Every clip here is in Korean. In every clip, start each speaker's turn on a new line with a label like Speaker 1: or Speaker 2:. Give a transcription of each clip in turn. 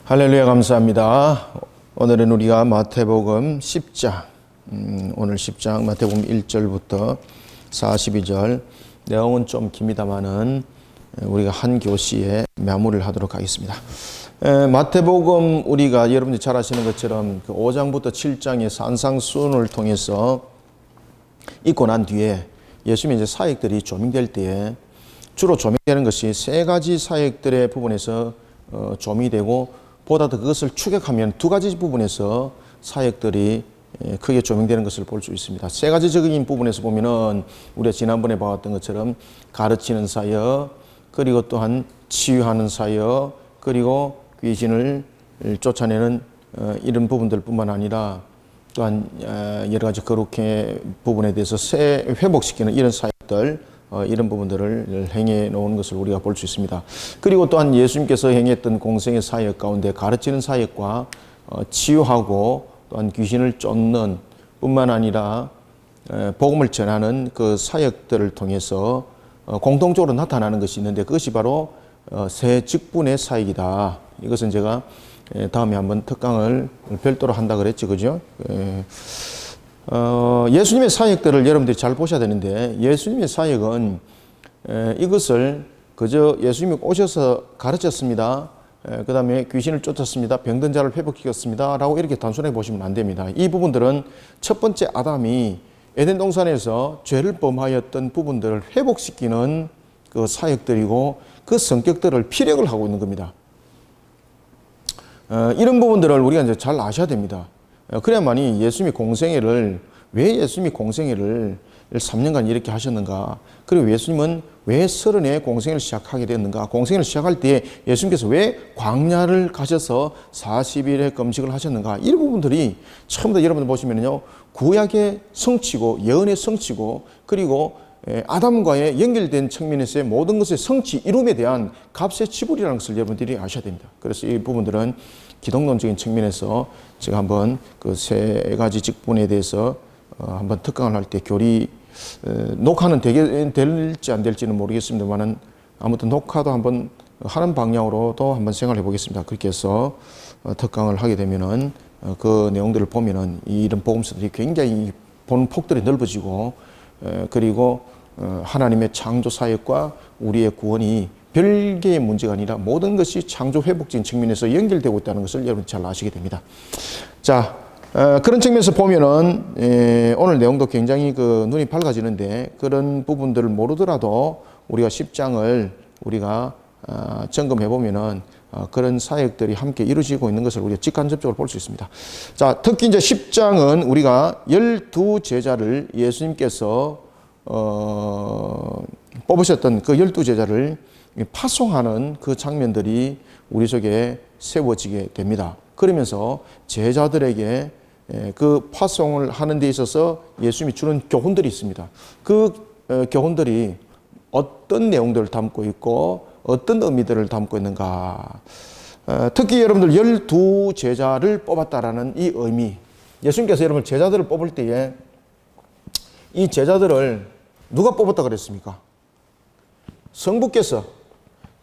Speaker 1: 할렐루야, 감사합니다. 오늘은 우리가 마태복음 10장, 오늘 10장 마태복음 1절부터 42절, 내용은 좀 깁니다만은 우리가 한 교시에 마무리를 하도록 하겠습니다. 마태복음 우리가 여러분들이 잘 아시는 것처럼 그 5장부터 7장의 산상수훈을 통해서 읽고 난 뒤에 예수님의 이제 사역들이 조명될 때에 주로 조명되는 것이 세 가지 사역들의 부분에서 조명이 되고, 보다 더 그것을 추격하면 두 가지 부분에서 사역들이 크게 조명되는 것을 볼 수 있습니다. 세 가지적인 부분에서 보면은 우리가 지난번에 봐왔던 것처럼 가르치는 사역, 그리고 또한 치유하는 사역, 그리고 귀신을 쫓아내는 이런 부분들뿐만 아니라 또한 여러 가지 거룩의 부분에 대해서 회복시키는 이런 사역들, 이런 부분들을 행해 놓은 것을 우리가 볼 수 있습니다. 그리고 또한 예수님께서 행했던 공생의 사역 가운데 가르치는 사역과 치유하고 또한 귀신을 쫓는 뿐만 아니라 복음을 전하는 그 사역들을 통해서 공통적으로 나타나는 것이 있는데, 그것이 바로 세 직분의 사역이다. 이것은 제가 다음에 한번 특강을 별도로 한다 그랬죠, 그죠? 예수님의 사역들을 여러분들이 잘 보셔야 되는데, 예수님의 사역은 이것을 그저 예수님이 오셔서 가르쳤습니다, 그 다음에 귀신을 쫓았습니다, 병든 자를 회복시켰습니다 라고 이렇게 단순하게 보시면 안 됩니다. 이 부분들은 첫 번째 아담이 에덴 동산에서 죄를 범하였던 부분들을 회복시키는 그 사역들이고, 그 성격들을 피력을 하고 있는 겁니다. 이런 부분들을 우리가 이제 잘 아셔야 됩니다. 그래야만이 예수님이 공생애를, 왜 예수님이 공생애를 3년간 이렇게 하셨는가, 그리고 예수님은 왜 30에 공생애를 시작하게 됐는가, 공생애를 시작할 때 예수님께서 왜 광야를 가셔서 40일의 금식을 하셨는가, 이런 부분들이 처음부터 여러분들 보시면요, 구약의 성취고 예언의 성취고, 그리고 아담과의 연결된 측면에서의 모든 것의 성취, 이룸에 대한 값의 지불이라는 것을 여러분들이 아셔야 됩니다. 그래서 이 부분들은 기독론적인 측면에서 제가 한번 그 세 가지 직분에 대해서 한번 특강을 할 때 녹화는 될지 안 될지는 모르겠습니다만은 아무튼 녹화도 한번 하는 방향으로도 한번 생각해 보겠습니다. 그렇게 해서 특강을 하게 되면은 그 내용들을 보면은 이런 복음서들이 굉장히 보는 폭들이 넓어지고, 그리고 하나님의 창조 사역과 우리의 구원이 별개의 문제가 아니라 모든 것이 창조 회복적인 측면에서 연결되고 있다는 것을 여러분 잘 아시게 됩니다. 자, 그런 측면에서 보면은 오늘 내용도 굉장히 그 눈이 밝아지는데, 그런 부분들을 모르더라도 우리가 10장을 우리가 점검해 보면은 그런 사역들이 함께 이루어지고 있는 것을 우리가 직간접적으로 볼 수 있습니다. 자, 특히 이제 10장은 우리가 12제자를 예수님께서 뽑으셨던 그 12제자를 파송하는 그 장면들이 우리 속에 세워지게 됩니다. 그러면서 제자들에게 그 파송을 하는 데 있어서 예수님이 주는 교훈들이 있습니다. 그 교훈들이 어떤 내용들을 담고 있고 어떤 의미들을 담고 있는가. 특히 여러분들 12제자를 뽑았다라는 이 의미, 예수님께서 여러분 제자들을 뽑을 때에 이 제자들을 누가 뽑았다 그랬습니까? 성부께서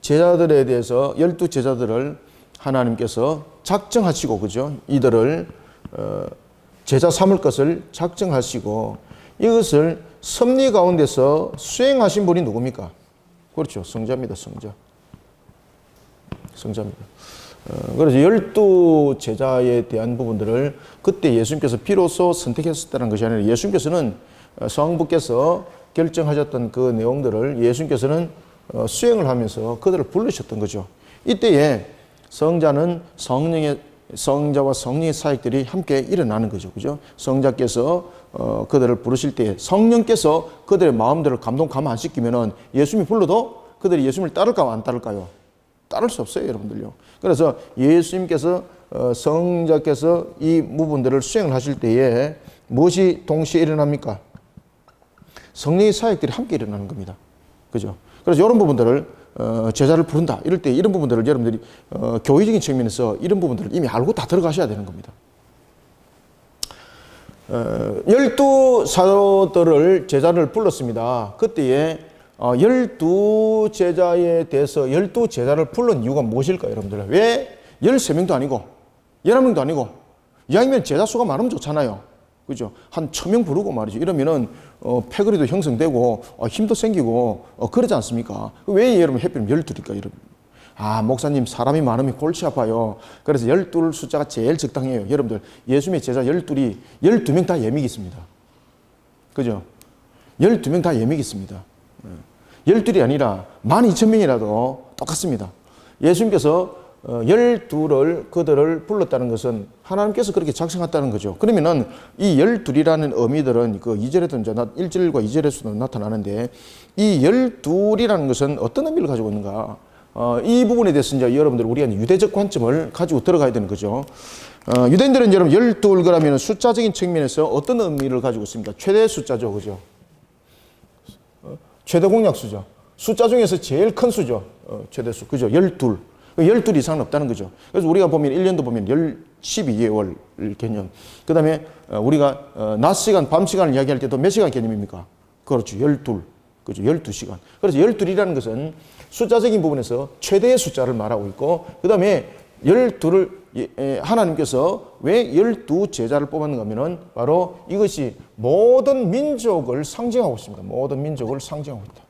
Speaker 1: 제자들에 대해서 12제자들을 하나님께서 작정하시고, 그죠? 이들을 제자 삼을 것을 작정하시고 이것을 섭리 가운데서 수행하신 분이 누굽니까? 그렇죠. 성자입니다. 성자입니다. 그래서 12제자에 대한 부분들을 그때 예수님께서 비로소 선택했었다는 것이 아니라, 예수님께서는 성부께서 결정하셨던 그 내용들을 예수님께서는 수행을 하면서 그들을 부르셨던 거죠. 이때에 성자와 성령의 사역들이 함께 일어나는 거죠. 그죠? 성자께서 그들을 부르실 때 성령께서 그들의 마음들을 가만 안 시키면은 예수님이 불러도 그들이 예수님을 따를까 안 따를까요? 따를 수 없어요, 여러분들요. 그래서 예수님께서 성자께서 이 부분들을 수행을 하실 때에 무엇이 동시에 일어납니까? 성령의 사역들이 함께 일어나는 겁니다. 그죠? 그래서 이런 부분들을 제자를 부른다 이럴 때 이런 부분들을 여러분들이 교회적인 측면에서 이런 부분들을 이미 알고 다 들어가셔야 되는 겁니다. 12사도들을 제자를 불렀습니다. 그때에 12제자에 대해서 12제자를 부른 이유가 무엇일까요, 여러분들? 왜 13명도 아니고 11명도 아니고 이왕이면 제자 수가 많으면 좋잖아요. 그죠? 한 1000명 부르고 말이죠. 이러면은 패거리도 형성되고 힘도 생기고 그러지 않습니까? 왜 여러분 하필 12일까? 여러분. 목사님 사람이 많으면 골치 아파요. 그래서 12 숫자가 제일 적당해요. 여러분들 예수님의 제자 12이 12명 다 예믹이 있습니다. 그죠? 12명 다 예믹이 있습니다. 12이 아니라 12,000명이라도 똑같습니다. 예수님께서 12를 그들을 불렀다는 것은 하나님께서 그렇게 작성했다는 거죠. 그러면은 이 12이라는 의미들은 그 2절에도 이제 1절과 2절에서도 나타나는데 이 12이라는 것은 어떤 의미를 가지고 있는가? 이 부분에 대해서 이제 여러분들 우리가 유대적 관점을 가지고 들어가야 되는 거죠. 유대인들은 여러분 12 그러면 숫자적인 측면에서 어떤 의미를 가지고 있습니까? 최대 숫자죠. 그죠? 최대 공약수죠. 숫자 중에서 제일 큰 수죠. 최대수. 그죠? 12. 12 이상은 없다는 거죠. 그래서 우리가 보면 1년도 보면 12개월 개념. 그 다음에 우리가 낮 시간, 밤 시간을 이야기할 때도 몇 시간 개념입니까? 그렇죠. 12. 그죠? 12시간. 그래서 12이라는 것은 숫자적인 부분에서 최대의 숫자를 말하고 있고, 그 다음에 12를 하나님께서 왜 12 제자를 뽑았는가 하면은 바로 이것이 모든 민족을 상징하고 있습니다. 모든 민족을 상징하고 있다.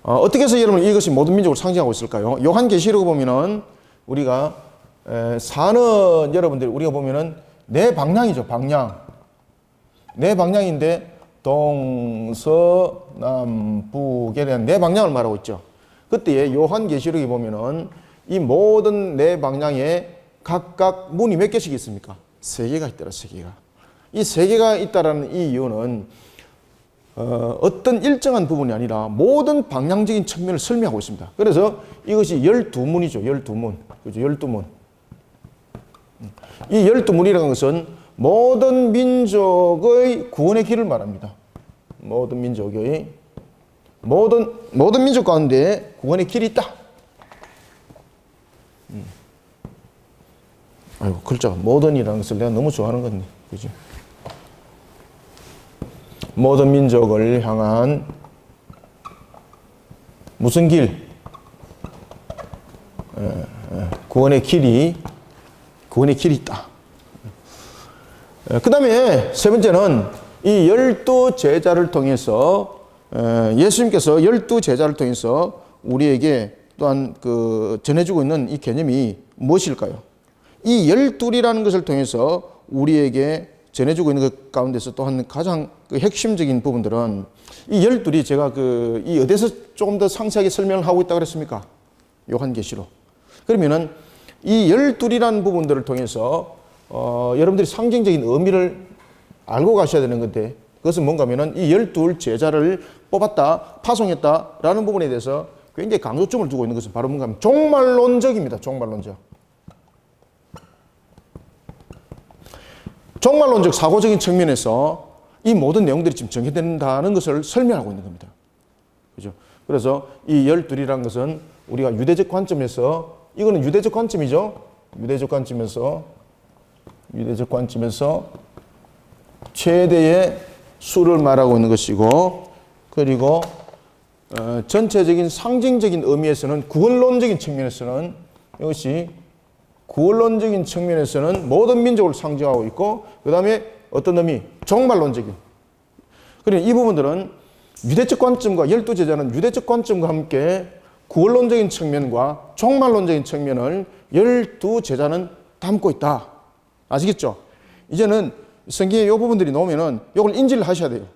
Speaker 1: 어떻게 해서 여러분 이것이 모든 민족을 상징하고 있을까요? 요한계시록 보면은 우리가 사는 여러분들 우리가 보면은 네 방향이죠. 방향. 네 방향인데 동서남북에 대한 네 방향을 말하고 있죠. 그때에 요한계시록에 보면은 이 모든 네 방향에 각각 문이 몇 개씩 있습니까? 3개가 있더라. 3개가. 이 3개가 있다라는 이 이유는 어떤 일정한 부분이 아니라 모든 방향적인 측면을 설명하고 있습니다. 그래서 이것이 12문이죠. 12문. 그죠? 12문. 이 12문이라는 것은 모든 민족의 구원의 길을 말합니다. 모든 민족의 모든 민족 가운데 구원의 길이 있다. 아이고 글자가 모든이라는 것을 내가 너무 좋아하는 건데, 그죠? 모든 민족을 향한 무슨 길? 구원의 길이 있다. 그 다음에 세 번째는 이 12 제자를 통해서 예수님께서 12 제자를 통해서 우리에게 또한 전해주고 있는 이 개념이 무엇일까요? 이 12이라는 것을 통해서 우리에게 전해주고 있는 것 가운데서 또한 가장 핵심적인 부분들은 이 12이 제가 이 어디서 조금 더 상세하게 설명을 하고 있다고 그랬습니까? 요한계시록. 그러면은 이 12이라는 부분들을 통해서 여러분들이 상징적인 의미를 알고 가셔야 되는 건데, 그것은 뭔가 하면은 이 12 제자를 뽑았다, 파송했다라는 부분에 대해서 굉장히 강조점을 두고 있는 것은 바로 뭔가 하면 종말론적입니다. 종말론적 사고적인 측면에서 이 모든 내용들이 지금 전개된다는 것을 설명하고 있는 겁니다. 그죠? 그래서 이 12이라는 것은 우리가 유대적 관점에서, 이거는 유대적 관점이죠? 유대적 관점에서 최대의 수를 말하고 있는 것이고, 그리고 전체적인 상징적인 의미에서는 구원론적인 측면에서는 이것이 구원론적인 측면에서는 모든 민족을 상징하고 있고, 그 다음에 어떤 의미? 종말론적인. 그러니까 이 부분들은 유대적 관점과 12 제자는 유대적 관점과 함께 구원론적인 측면과 종말론적인 측면을 12 제자는 담고 있다. 아시겠죠? 이제는 성경에 이 부분들이 나오면은 이걸 인지를 하셔야 돼요.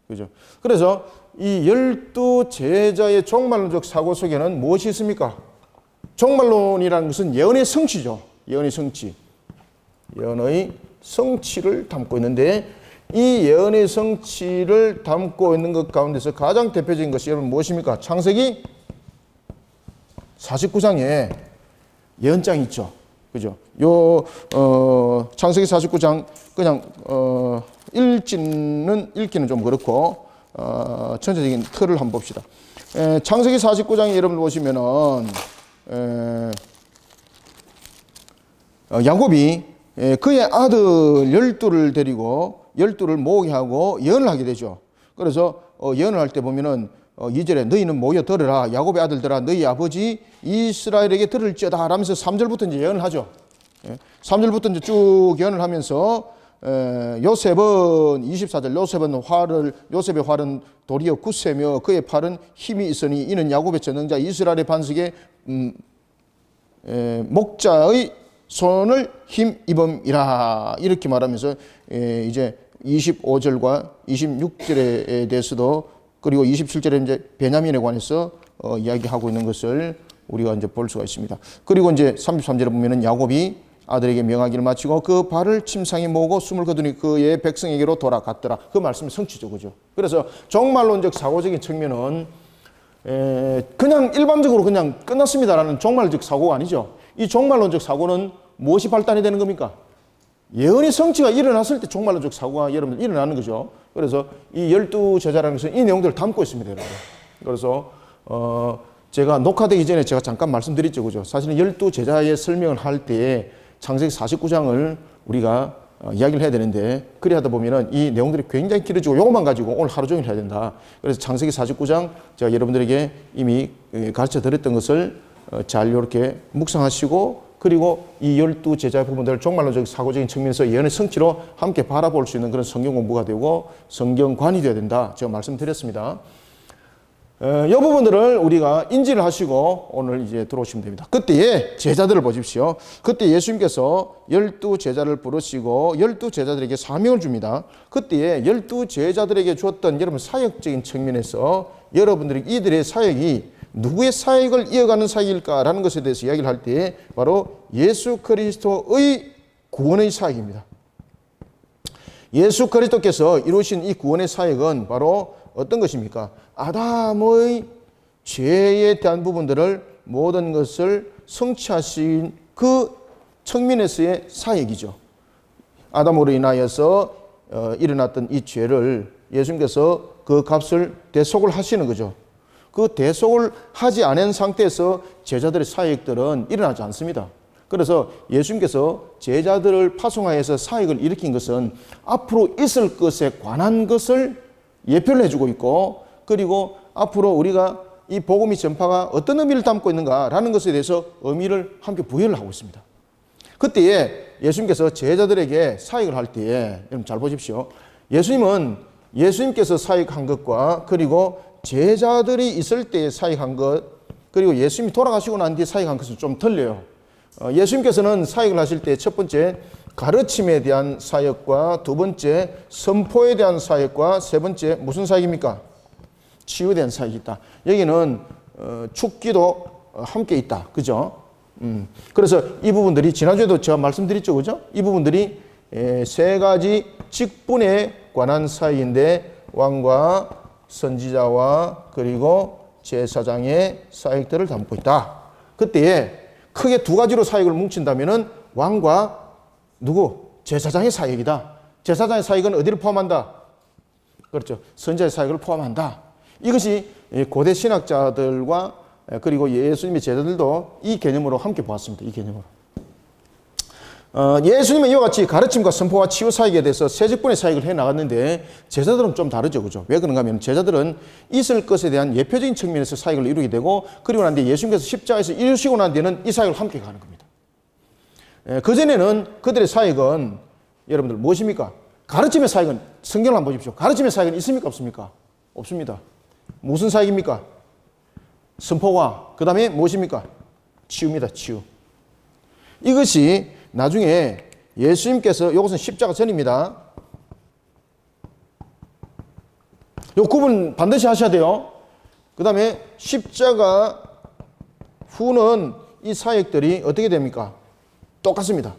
Speaker 1: 그죠? 그래서 이 12 제자의 종말론적 사고 속에는 무엇이 있습니까? 종말론이라는 것은 예언의 성취죠. 예언의 성취. 예언의 성취를 담고 있는데, 이 예언의 성취를 담고 있는 것 가운데서 가장 대표적인 것이 여러분 무엇입니까? 창세기 49장에 예언장이 있죠. 그죠? 창세기 49장 그냥 읽기는 좀 그렇고 전체적인 틀을 한번 봅시다. 창세기 49장에 여러분 보시면은 야곱이 그의 아들 12를 데리고 12를 모으게 하고 예언을 하게 되죠. 그래서 예언을 할 때 보면은 2절에 너희는 모여 들으라. 야곱의 아들들아 너희 아버지 이스라엘에게 들을지어다 라면서 3절부터 이제 예언을 하죠. 3절부터 이제 쭉 예언을 하면서 요셉은 24절 요셉의 활은 도리어 굳세며 그의 팔은 힘이 있으니 이는 야곱의 전능자 이스라엘의 반석에 목자의 손을 힘입음이라 이렇게 말하면서 이제 25절과 26절에 대해서도 그리고 27절에 이제 베냐민에 관해서 이야기하고 있는 것을 우리가 이제 볼 수가 있습니다. 그리고 이제 33절에 보면은 야곱이 아들에게 명하기를 마치고 그 발을 침상에 모으고 숨을 거두니 그의 백성에게로 돌아갔더라. 그 말씀이 성취죠, 그죠? 그래서 종말론적 사고적인 측면은 그냥 일반적으로 그냥 끝났습니다라는 종말적 사고가 아니죠. 이 종말론적 사고는 무엇이 발단이 되는 겁니까? 예언의 성취가 일어났을 때 종말론적 사고가 여러분들 일어나는 거죠. 그래서 이 12제자라는 것은 이 내용들을 담고 있습니다, 여러분. 그래서 제가 녹화되기 전에 제가 잠깐 말씀드렸죠, 그죠? 사실은 12제자의 설명을 할 때에 창세기 49장을 우리가 이야기를 해야 되는데 그리 하다 보면은 이 내용들이 굉장히 길어지고 요것만 가지고 오늘 하루 종일 해야 된다. 그래서 창세기 49장 제가 여러분들에게 이미 가르쳐 드렸던 것을 잘 이렇게 묵상하시고 그리고 이 12제자 부분들을 종말론적 사고적인 측면에서 예언의 성취로 함께 바라볼 수 있는 그런 성경 공부가 되고 성경관이 되어야 된다. 제가 말씀드렸습니다. 이 부분들을 우리가 인지를 하시고 오늘 이제 들어오시면 됩니다. 그때의 제자들을 보십시오. 그때 예수님께서 12제자를 부르시고 12제자들에게 사명을 줍니다. 그때에 12제자들에게 주었던 여러분 사역적인 측면에서 여러분들이 이들의 사역이 누구의 사역을 이어가는 사역일까라는 것에 대해서 이야기를 할 때 바로 예수 그리스도의 구원의 사역입니다. 예수 그리스도께서 이루신 이 구원의 사역은 바로 어떤 것입니까? 아담의 죄에 대한 부분들을 모든 것을 성취하신 그 측면에서의 사역이죠. 아담으로 인하여서 일어났던 이 죄를 예수님께서 그 값을 대속을 하시는 거죠. 그 대속을 하지 않은 상태에서 제자들의 사역들은 일어나지 않습니다. 그래서 예수님께서 제자들을 파송하여서 사역을 일으킨 것은 앞으로 있을 것에 관한 것을 예표를 해주고 있고 그리고 앞으로 우리가 이 복음의 전파가 어떤 의미를 담고 있는가라는 것에 대해서 의미를 함께 부여를 하고 있습니다. 그때에 예수님께서 제자들에게 사역을 할 때에 여러분 잘 보십시오. 예수님께서 사역한 것과 그리고 제자들이 있을 때에 사역한 것 그리고 예수님이 돌아가시고 난 뒤에 사역한 것은 좀 틀려요. 예수님께서는 사역을 하실 때 첫 번째 가르침에 대한 사역과 두 번째 선포에 대한 사역과 세 번째 무슨 사역입니까? 치유에 대한 사역이 있다. 여기는 축기도 함께 있다. 그죠? 그래서 이 부분들이 지난주에도 제가 말씀드렸죠. 그죠? 이 부분들이 세 가지 직분에 관한 사역인데 왕과 선지자와 그리고 제사장의 사역들을 담고 있다. 그때에 크게 두 가지로 사역을 뭉친다면은 왕과 누구? 제사장의 사역이다. 제사장의 사역은 어디를 포함한다? 그렇죠. 선지자의 사역을 포함한다. 이것이 고대 신학자들과 그리고 예수님의 제자들도 이 개념으로 함께 보았습니다. 이 개념으로. 예수님은 이와 같이 가르침과 선포와 치유 사역에 대해서 세 직분의 사역을 해 나갔는데 제자들은 좀 다르죠. 그죠? 왜 그런가 하면 제자들은 있을 것에 대한 예표적인 측면에서 사역을 이루게 되고 그리고 난 뒤에 예수님께서 십자가에서 이루시고 난 뒤에는 이 사역을 함께 가는 겁니다. 그전에는 그들의 사역은 여러분들 무엇입니까? 가르침의 사역은 성경을 한번 보십시오. 가르침의 사역은 있습니까? 없습니까? 없습니다. 무슨 사역입니까? 선포와 그 다음에 무엇입니까? 치유입니다. 치유. 이것이 나중에 예수님께서 이것은 십자가 전입니다. 이 구분 반드시 하셔야 돼요. 그 다음에 십자가 후는 이 사역들이 어떻게 됩니까? 똑같습니다.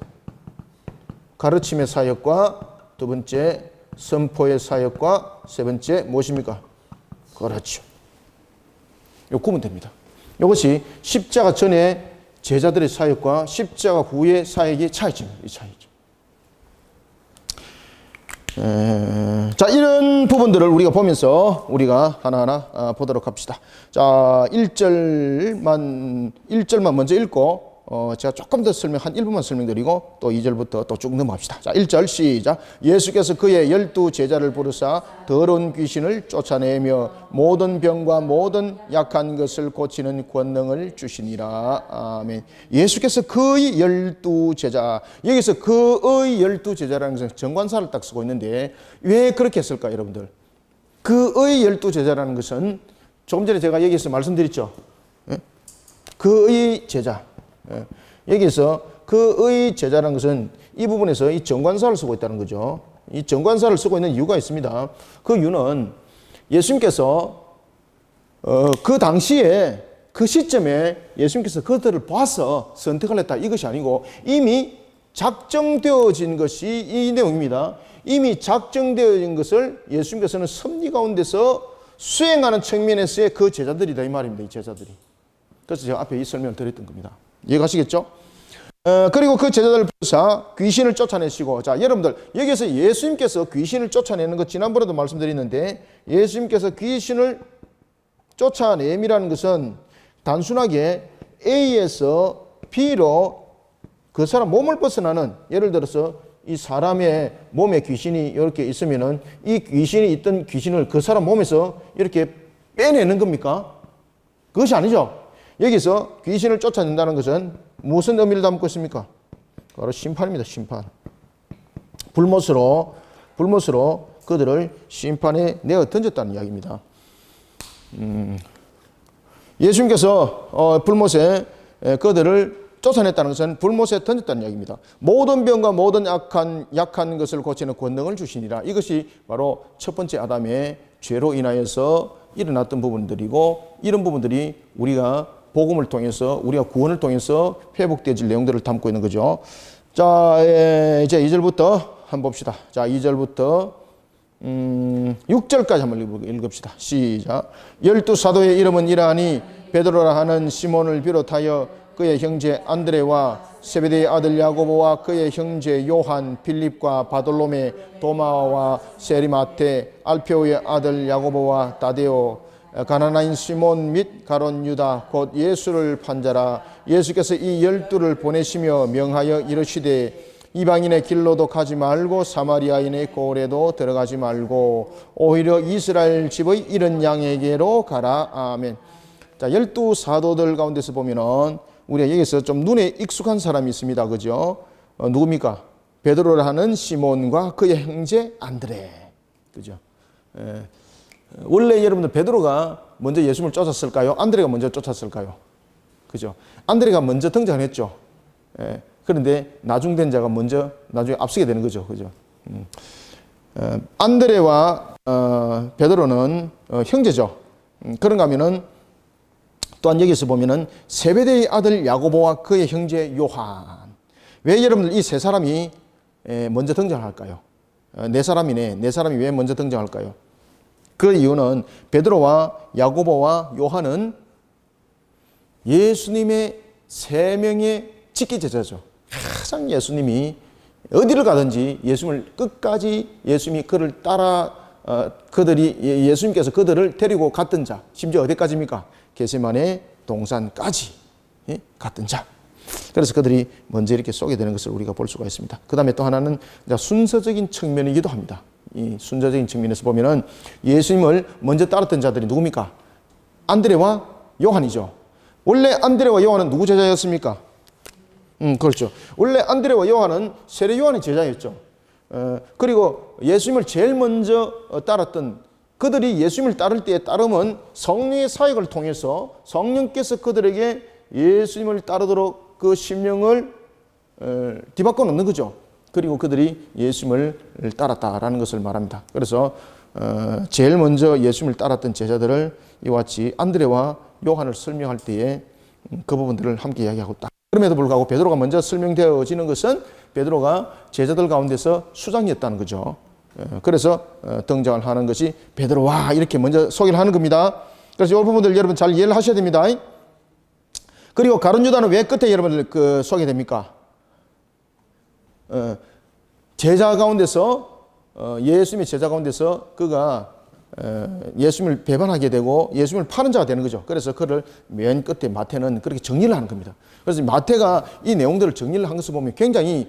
Speaker 1: 가르침의 사역과 두 번째 선포의 사역과 세 번째 무엇입니까? 그렇죠. 이 구분 됩니다. 이것이 십자가 전에 제자들의 사역과 십자가 후의 사역의 차이점입니다. 이 차이죠. 자, 이런 부분들을 우리가 보면서 우리가 하나하나 보도록 합시다. 자, 1절만 먼저 읽고 제가 조금 더 한 1분만 설명드리고 또 2절부터 또 쭉 넘어갑시다. 자, 1절 시작. 예수께서 그의 12 제자를 부르사 더러운 귀신을 쫓아내며 모든 병과 모든 약한 것을 고치는 권능을 주시니라. 아멘. 예수께서 그의 12 제자, 여기서 그의 12 제자라는 것은 정관사를 딱 쓰고 있는데 왜 그렇게 했을까 여러분들? 그의 12 제자라는 것은 조금 전에 제가 여기서 말씀드렸죠. 그의 제자. 여기서 그의 제자라는 것은 이 부분에서 이 정관사를 쓰고 있다는 거죠. 이 정관사를 쓰고 있는 이유가 있습니다. 그 이유는 예수님께서 그 당시에 그 시점에 예수님께서 그들을 봐서 선택을 했다 이것이 아니고 이미 작정되어진 것이 이 내용입니다. 이미 작정되어진 것을 예수님께서는 섭리 가운데서 수행하는 측면에서의 그 제자들이다 이 말입니다. 이 제자들이. 그래서 제가 앞에 이 설명을 드렸던 겁니다. 이해가시겠죠? 그리고 그 제자들을 부르사 귀신을 쫓아내시고, 자, 여러분들, 여기서 예수님께서 귀신을 쫓아내는 것 지난번에도 말씀드렸는데, 예수님께서 귀신을 쫓아냄이라는 것은 단순하게 A에서 B로 그 사람 몸을 벗어나는, 예를 들어서 이 사람의 몸에 귀신이 이렇게 있으면은 이 귀신이 있던 귀신을 그 사람 몸에서 이렇게 빼내는 겁니까? 그것이 아니죠. 여기서 귀신을 쫓아낸다는 것은 무슨 의미를 담고 있습니까? 바로 심판입니다. 심판. 불못으로 그들을 심판에 내어 던졌다는 이야기입니다. 예수님께서 불못에 그들을 쫓아냈다는 것은 불못에 던졌다는 이야기입니다. 모든 병과 모든 약한 것을 고치는 권능을 주시니라. 이것이 바로 첫 번째 아담의 죄로 인하여서 일어났던 부분들이고, 이런 부분들이 우리가 복음을 통해서, 우리가 구원을 통해서 회복되어질 내용들을 담고 있는 거죠. 자, 이제 2절부터 한번 봅시다. 자, 2절부터 6절까지 한번 읽읍시다. 시작. 12 사도의 이름은 이러하니 베드로라 하는 시몬을 비롯하여 그의 형제 안드레와 세베대의 아들 야고보와 그의 형제 요한, 필립과 바돌로메, 도마와 세리마테, 알페오의 아들 야고보와 다데오, 가나나인 시몬 및 가론 유다 곧 예수를 판자라. 예수께서 이 12를 보내시며 명하여 이르시되 이방인의 길로도 가지 말고 사마리아인의 고을에도 들어가지 말고 오히려 이스라엘 집의 이런 양에게로 가라. 아멘. 자, 12 사도들 가운데서 보면은 우리가 여기서 좀 눈에 익숙한 사람이 있습니다. 그죠? 누굽니까? 베드로를 하는 시몬과 그의 형제 안드레. 그죠? 원래 여러분들 베드로가 먼저 예수님을 쫓았을까요? 안드레가 먼저 쫓았을까요? 그죠? 안드레가 먼저 등장을 했죠. 그런데 나중된 자가 먼저 나중에 앞서게 되는 거죠. 그죠? 안드레와 베드로는 형제죠. 그런가 하면은 또한 여기서 보면은 세베대의 아들 야고보와 그의 형제 요한. 왜 여러분들 이 세 사람이 먼저 등장할까요? 네 사람이 왜 먼저 등장할까요? 그 이유는 베드로와 야고보와 요한은 예수님의 세 명의 직계 제자죠. 항상 예수님이 어디를 가든지 예수님을 끝까지 예수님이 그를 따라 예수님께서 그들을 데리고 갔던 자, 심지어 어디까지입니까? 겟세마네 동산까지 갔던 자. 그래서 그들이 먼저 이렇게 쏘게 되는 것을 우리가 볼 수가 있습니다. 그 다음에 또 하나는 순서적인 측면이기도 합니다. 이 순서적인 측면에서 보면은 예수님을 먼저 따랐던 자들이 누굽니까? 안드레와 요한이죠. 원래 안드레와 요한은 누구 제자였습니까? 그렇죠. 원래 안드레와 요한은 세례 요한의 제자였죠. 그리고 예수님을 제일 먼저 따랐던 그들이 예수님을 따를 때에 따름은 성령의 사역을 통해서 성령께서 그들에게 예수님을 따르도록 그 심령을 뒤바꿔 놓는 거죠. 그리고 그들이 예수님을 따랐다라는 것을 말합니다. 그래서 제일 먼저 예수님을 따랐던 제자들을 이와 같이 안드레와 요한을 설명할 때에 그 부분들을 함께 이야기하고 있다. 그럼에도 불구하고 베드로가 먼저 설명되어지는 것은 베드로가 제자들 가운데서 수장이었다는 거죠. 그래서 등장을 하는 것이 베드로와 이렇게 먼저 소개를 하는 겁니다. 그래서 이 부분들 여러분 잘 이해를 하셔야 됩니다. 그리고 가룟 유다는 왜 끝에 여러분들 소개됩니까? 제자 가운데서 예수님의 제자 가운데서 그가 예수님을 배반하게 되고 예수님을 파는 자가 되는 거죠. 그래서 그를 맨 끝에 마태는 그렇게 정리를 하는 겁니다. 그래서 마태가 이 내용들을 정리를 한 것을 보면 굉장히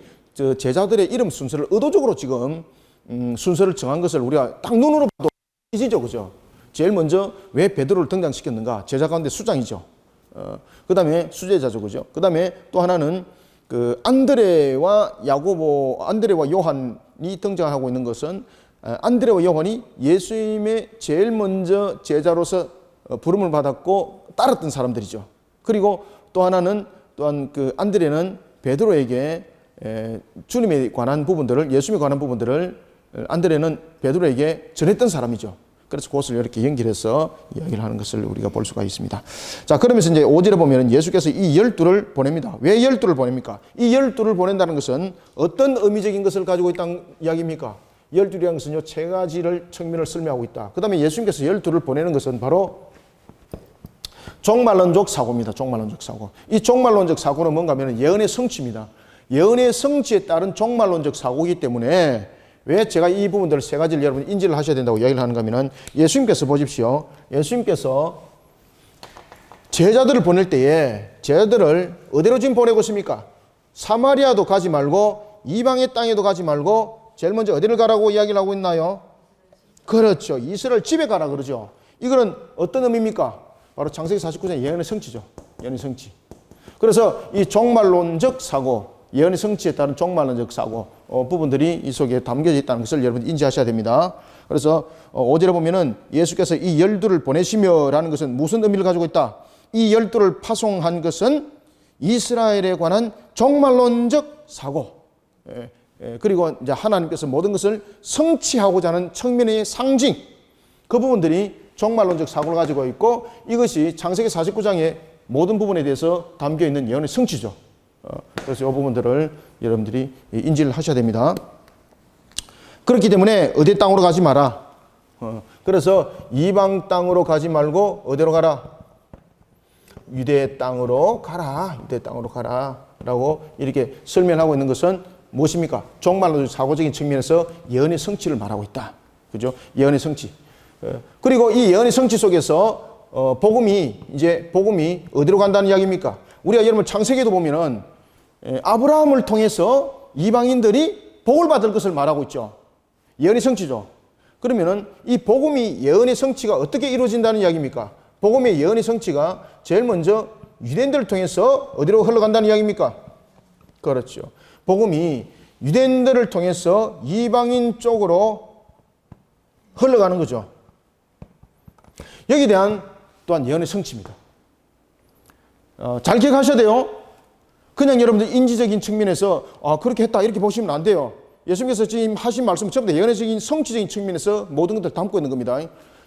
Speaker 1: 제자들의 이름 순서를 의도적으로 지금 순서를 정한 것을 우리가 딱 눈으로 봐도 이지죠, 그죠? 제일 먼저 왜 베드로를 등장시켰는가? 제자 가운데 수장이죠. 그 다음에 수제자죠, 그죠? 그 다음에 또 하나는 그 안드레와 요한이 등장하고 있는 것은 안드레와 요한이 예수님의 제일 먼저 제자로서 부름을 받았고 따랐던 사람들이죠. 그리고 또 하나는 또한 그 안드레는 베드로에게 주님에 관한 부분들을, 예수님에 관한 부분들을 안드레는 베드로에게 전했던 사람이죠. 그래서 그것을 이렇게 연결해서 이야기를 하는 것을 우리가 볼 수가 있습니다. 자, 그러면서 이제 5절에 보면 예수께서 이 12를 보냅니다. 왜 12를 보냅니까? 이 12를 보낸다는 것은 어떤 의미적인 것을 가지고 있다는 이야기입니까? 12이라는 것은요, 세 가지를 측면을 설명하고 있다. 그 다음에 예수님께서 12를 보내는 것은 바로 종말론적 사고입니다. 종말론적 사고. 이 종말론적 사고는 뭔가 하면 예언의 성취입니다. 예언의 성취에 따른 종말론적 사고이기 때문에 왜 제가 이 부분들을 세 가지를 여러분 인지를 하셔야 된다고 이야기를 하는가 하면 예수님께서 보십시오. 예수님께서 제자들을 보낼 때에 제자들을 어디로 지금 보내고 있습니까? 사마리아도 가지 말고 이방의 땅에도 가지 말고 제일 먼저 어디를 가라고 이야기를 하고 있나요? 그렇죠. 이스라엘 집에 가라 그러죠. 이거는 어떤 의미입니까? 바로 창세기 49장 예언의 성취죠. 예언의 성취. 그래서 이 종말론적 사고, 예언의 성취에 따른 종말론적 사고 부분들이 이 속에 담겨져 있다는 것을 여러분 인지하셔야 됩니다. 그래서 5절에 보면은 예수께서 이 12를 보내시며라는 것은 무슨 의미를 가지고 있다? 이 12를 파송한 것은 이스라엘에 관한 종말론적 사고, 그리고 이제 하나님께서 모든 것을 성취하고자 하는 측면의 상징, 그 부분들이 종말론적 사고를 가지고 있고 이것이 창세기 49장의 모든 부분에 대해서 담겨 있는 예언의 성취죠. 그래서 이 부분들을 여러분들이 인지를 하셔야 됩니다. 그렇기 때문에 어디 땅으로 가지 마라. 그래서 이방 땅으로 가지 말고 어디로 가라? 유대 땅으로 가라. 유대 땅으로 가라. 라고 이렇게 설명하고 있는 것은 무엇입니까? 종말론적 사고적인 측면에서 예언의 성취를 말하고 있다. 그죠? 예언의 성취. 그리고 이 예언의 성취 속에서 복음이 어디로 간다는 이야기입니까? 우리가 여러분 창세기도 보면은 아브라함을 통해서 이방인들이 복을 받을 것을 말하고 있죠. 예언의 성취죠. 그러면은 이 복음이 예언의 성취가 어떻게 이루어진다는 이야기입니까? 복음의 예언의 성취가 제일 먼저 유대인들을 통해서 어디로 흘러간다는 이야기입니까? 그렇죠. 복음이 유대인들을 통해서 이방인 쪽으로 흘러가는 거죠. 여기에 대한 또한 예언의 성취입니다. 잘 기억하셔야 돼요. 그냥 여러분들 인지적인 측면에서 그렇게 했다 이렇게 보시면 안 돼요. 예수님께서 지금 하신 말씀은 전부 다 예언적인 성취적인 측면에서 모든 것들 담고 있는 겁니다.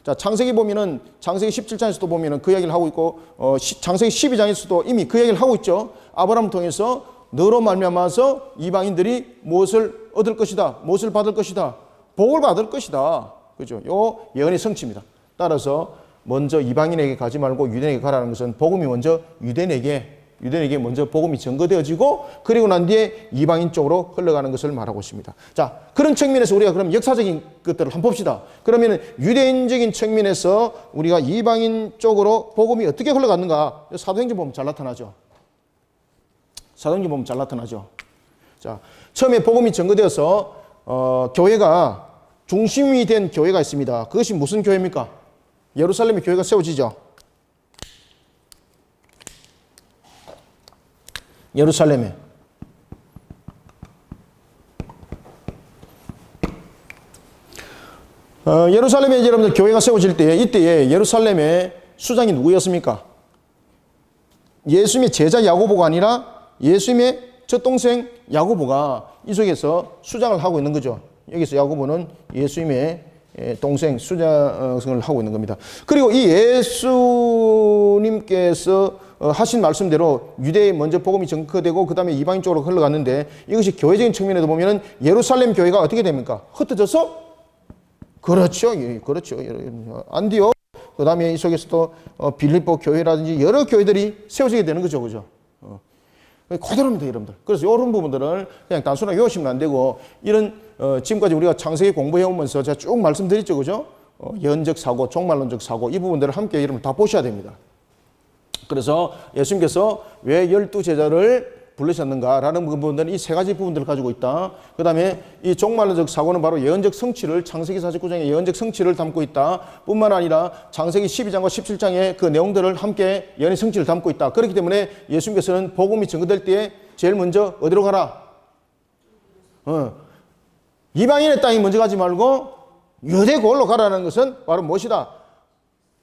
Speaker 1: 자, 창세기 보면은 창세기 17장에서도 보면은 그 이야기를 하고 있고 창세기 12장에서도 이미 그 이야기를 하고 있죠. 아브라함을 통해서 너로 말미암아서 이방인들이 무엇을 얻을 것이다. 무엇을 받을 것이다. 복을 받을 것이다. 그죠? 요 예언의 성취입니다. 따라서 먼저 이방인에게 가지 말고 유대인에게 가라는 것은 복음이 먼저 유대인에게 먼저 복음이 전거되어지고 그리고 난 뒤에 이방인 쪽으로 흘러가는 것을 말하고 있습니다. 자, 그런 측면에서 우리가 그럼 역사적인 것들을 한번 봅시다. 그러면 유대인적인 측면에서 우리가 이방인 쪽으로 복음이 어떻게 흘러갔는가? 사도행전 보면 잘 나타나죠. 사도행전 보면 잘 나타나죠. 자, 처음에 복음이 전거되어서 교회가 중심이 된 교회가 있습니다. 그것이 무슨 교회입니까? 예루살렘의 교회가 세워지죠. 예루살렘에. 예루살렘에 여러분들 교회가 세워질 때 이때에 예루살렘의 수장이 누구였습니까? 예수님의 제자 야고보가 아니라 예수님의 젖동생 야고보가 이 속에서 수장을 하고 있는 거죠. 여기서 야고보는 예수님의 동생 수장을 하고 있는 겁니다. 그리고 이 예수님께서 하신 말씀대로 유대에 먼저 복음이 전거되고 그 다음에 이방인 쪽으로 흘러갔는데 이것이 교회적인 측면에도 보면은 예루살렘 교회가 어떻게 됩니까? 흩어져서 그렇죠. 안디옥 그 다음에 이 속에서 또 빌립보 교회라든지 여러 교회들이 세워지게 되는 거죠. 그죠? 고대로입니다, 여러분들. 그래서 이런 부분들을 그냥 단순하게 외우시면 안 되고 이런 지금까지 우리가 창세기 공부해 오면서 제가 쭉 말씀드렸죠. 그죠? 예언적 사고, 종말론적 사고 이 부분들을 함께 여러분 다 보셔야 됩니다. 그래서 예수님께서 왜 12제자를 부르셨는가라는 부분들은 이 세 가지 부분들을 가지고 있다. 그 다음에 이 종말론적 사고는 바로 예언적 성취를 창세기 49장의 예언적 성취를 담고 있다. 뿐만 아니라 창세기 12장과 17장의 그 내용들을 함께 예언의 성취를 담고 있다. 그렇기 때문에 예수님께서는 복음이 증거될 때에 제일 먼저 어디로 가라? 이방인의 땅에 먼저 가지 말고 유대 고을로 가라는 것은 바로 무엇이다?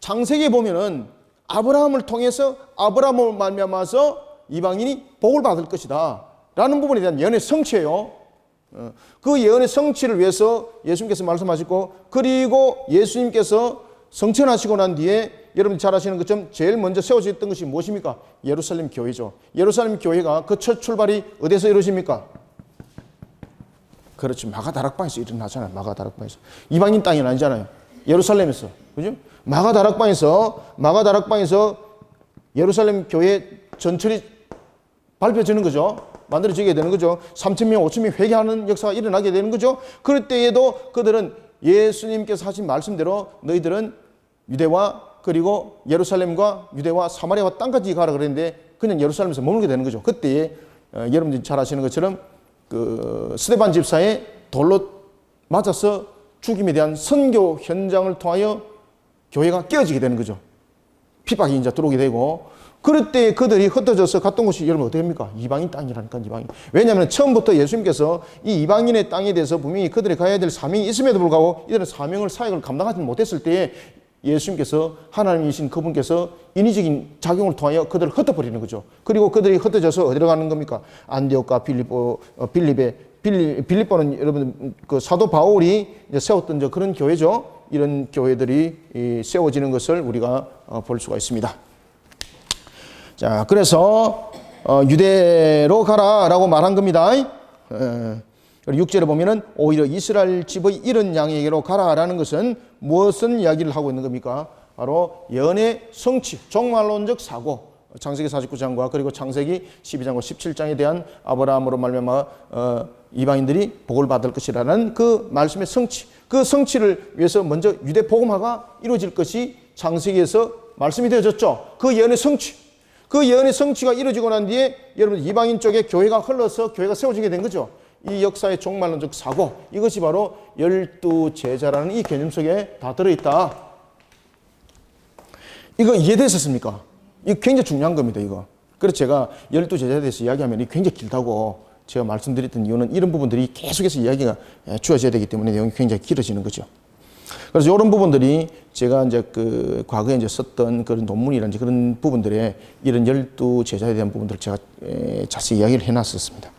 Speaker 1: 창세기에 보면은 아브라함을 통해서 아브라함을 말미암아서 이방인이 복을 받을 것이다 라는 부분에 대한 예언의 성취예요. 그 예언의 성취를 위해서 예수님께서 말씀하시고, 그리고 예수님께서 성천하시고 난 뒤에 여러분 잘 아시는 것처럼 제일 먼저 세워졌던 것이 무엇입니까? 예루살렘 교회죠. 예루살렘 교회가 그 첫 출발이 어디서 이루어집니까? 그렇지, 마가다락방에서 일어나잖아요. 마가다락방에서. 이방인 땅이 아니잖아요. 예루살렘에서. 그죠? 마가다락방에서 예루살렘 교회 전철이 발표되는 거죠. 만들어지게 되는 거죠. 3,000명, 5,000명 회개하는 역사가 일어나게 되는 거죠. 그럴 때에도 그들은 예수님께서 하신 말씀대로 너희들은 유대와 그리고 예루살렘과 유대와 사마리아와 땅까지 가라 그랬는데 그냥 예루살렘에서 머물게 되는 거죠. 그때에 여러분들이 잘 아시는 것처럼 그 스데반 집사의 돌로 맞아서 죽임에 대한 선교 현장을 통하여 교회가 깨어지게 되는 거죠. 핍박이 이제 들어오게 되고, 그럴 때 그들이 흩어져서 갔던 곳이 여러분 어떻게 됩니까? 이방인 땅이라니까, 이방인. 왜냐하면 처음부터 예수님께서 이 이방인의 땅에 대해서 분명히 그들이 가야 될 사명이 있음에도 불구하고 이들은 사명을, 사역을 감당하지 못했을 때에 예수님께서, 하나님이신 그분께서 인위적인 작용을 통하여 그들을 흩어버리는 거죠. 그리고 그들이 흩어져서 어디로 가는 겁니까? 안디옥과 빌립보는 여러분 그 사도 바울이 이제 세웠던 그런 교회죠. 이런 교회들이 세워지는 것을 우리가 볼 수가 있습니다. 자, 그래서 유대로 가라라고 말한 겁니다. 6절에 보면은 오히려 이스라엘 집의 이런 양에게로 가라라는 것은 무엇은 이야기를 하고 있는 겁니까? 바로 예언의 성취, 종말론적 사고, 창세기 49장과 그리고 창세기 12장과 17장에 대한 아브라함으로 말미암아 이방인들이 복을 받을 것이라는 그 말씀의 성취, 그 성취를 위해서 먼저 유대 복음화가 이루어질 것이 창세기에서 말씀이 되어졌죠. 그 예언의 성취, 그 예언의 성취가 이루어지고 난 뒤에 여러분 이방인 쪽에 교회가 흘러서 교회가 세워지게 된 거죠. 이 역사의 종말론적 사고, 이것이 바로 12제자라는 이 개념 속에 다 들어있다. 이거 이해되셨습니까? 이거 굉장히 중요한 겁니다, 이거. 그래서 제가 12제자에 대해서 이야기하면 굉장히 길다고 제가 말씀드렸던 이유는 이런 부분들이 계속해서 이야기가 주어져야 되기 때문에 내용이 굉장히 길어지는 거죠. 그래서 이런 부분들이 제가 이제 그 과거에 이제 썼던 그런 논문이라든지 그런 부분들에 이런 12제자에 대한 부분들을 제가 자세히 이야기를 해놨었습니다.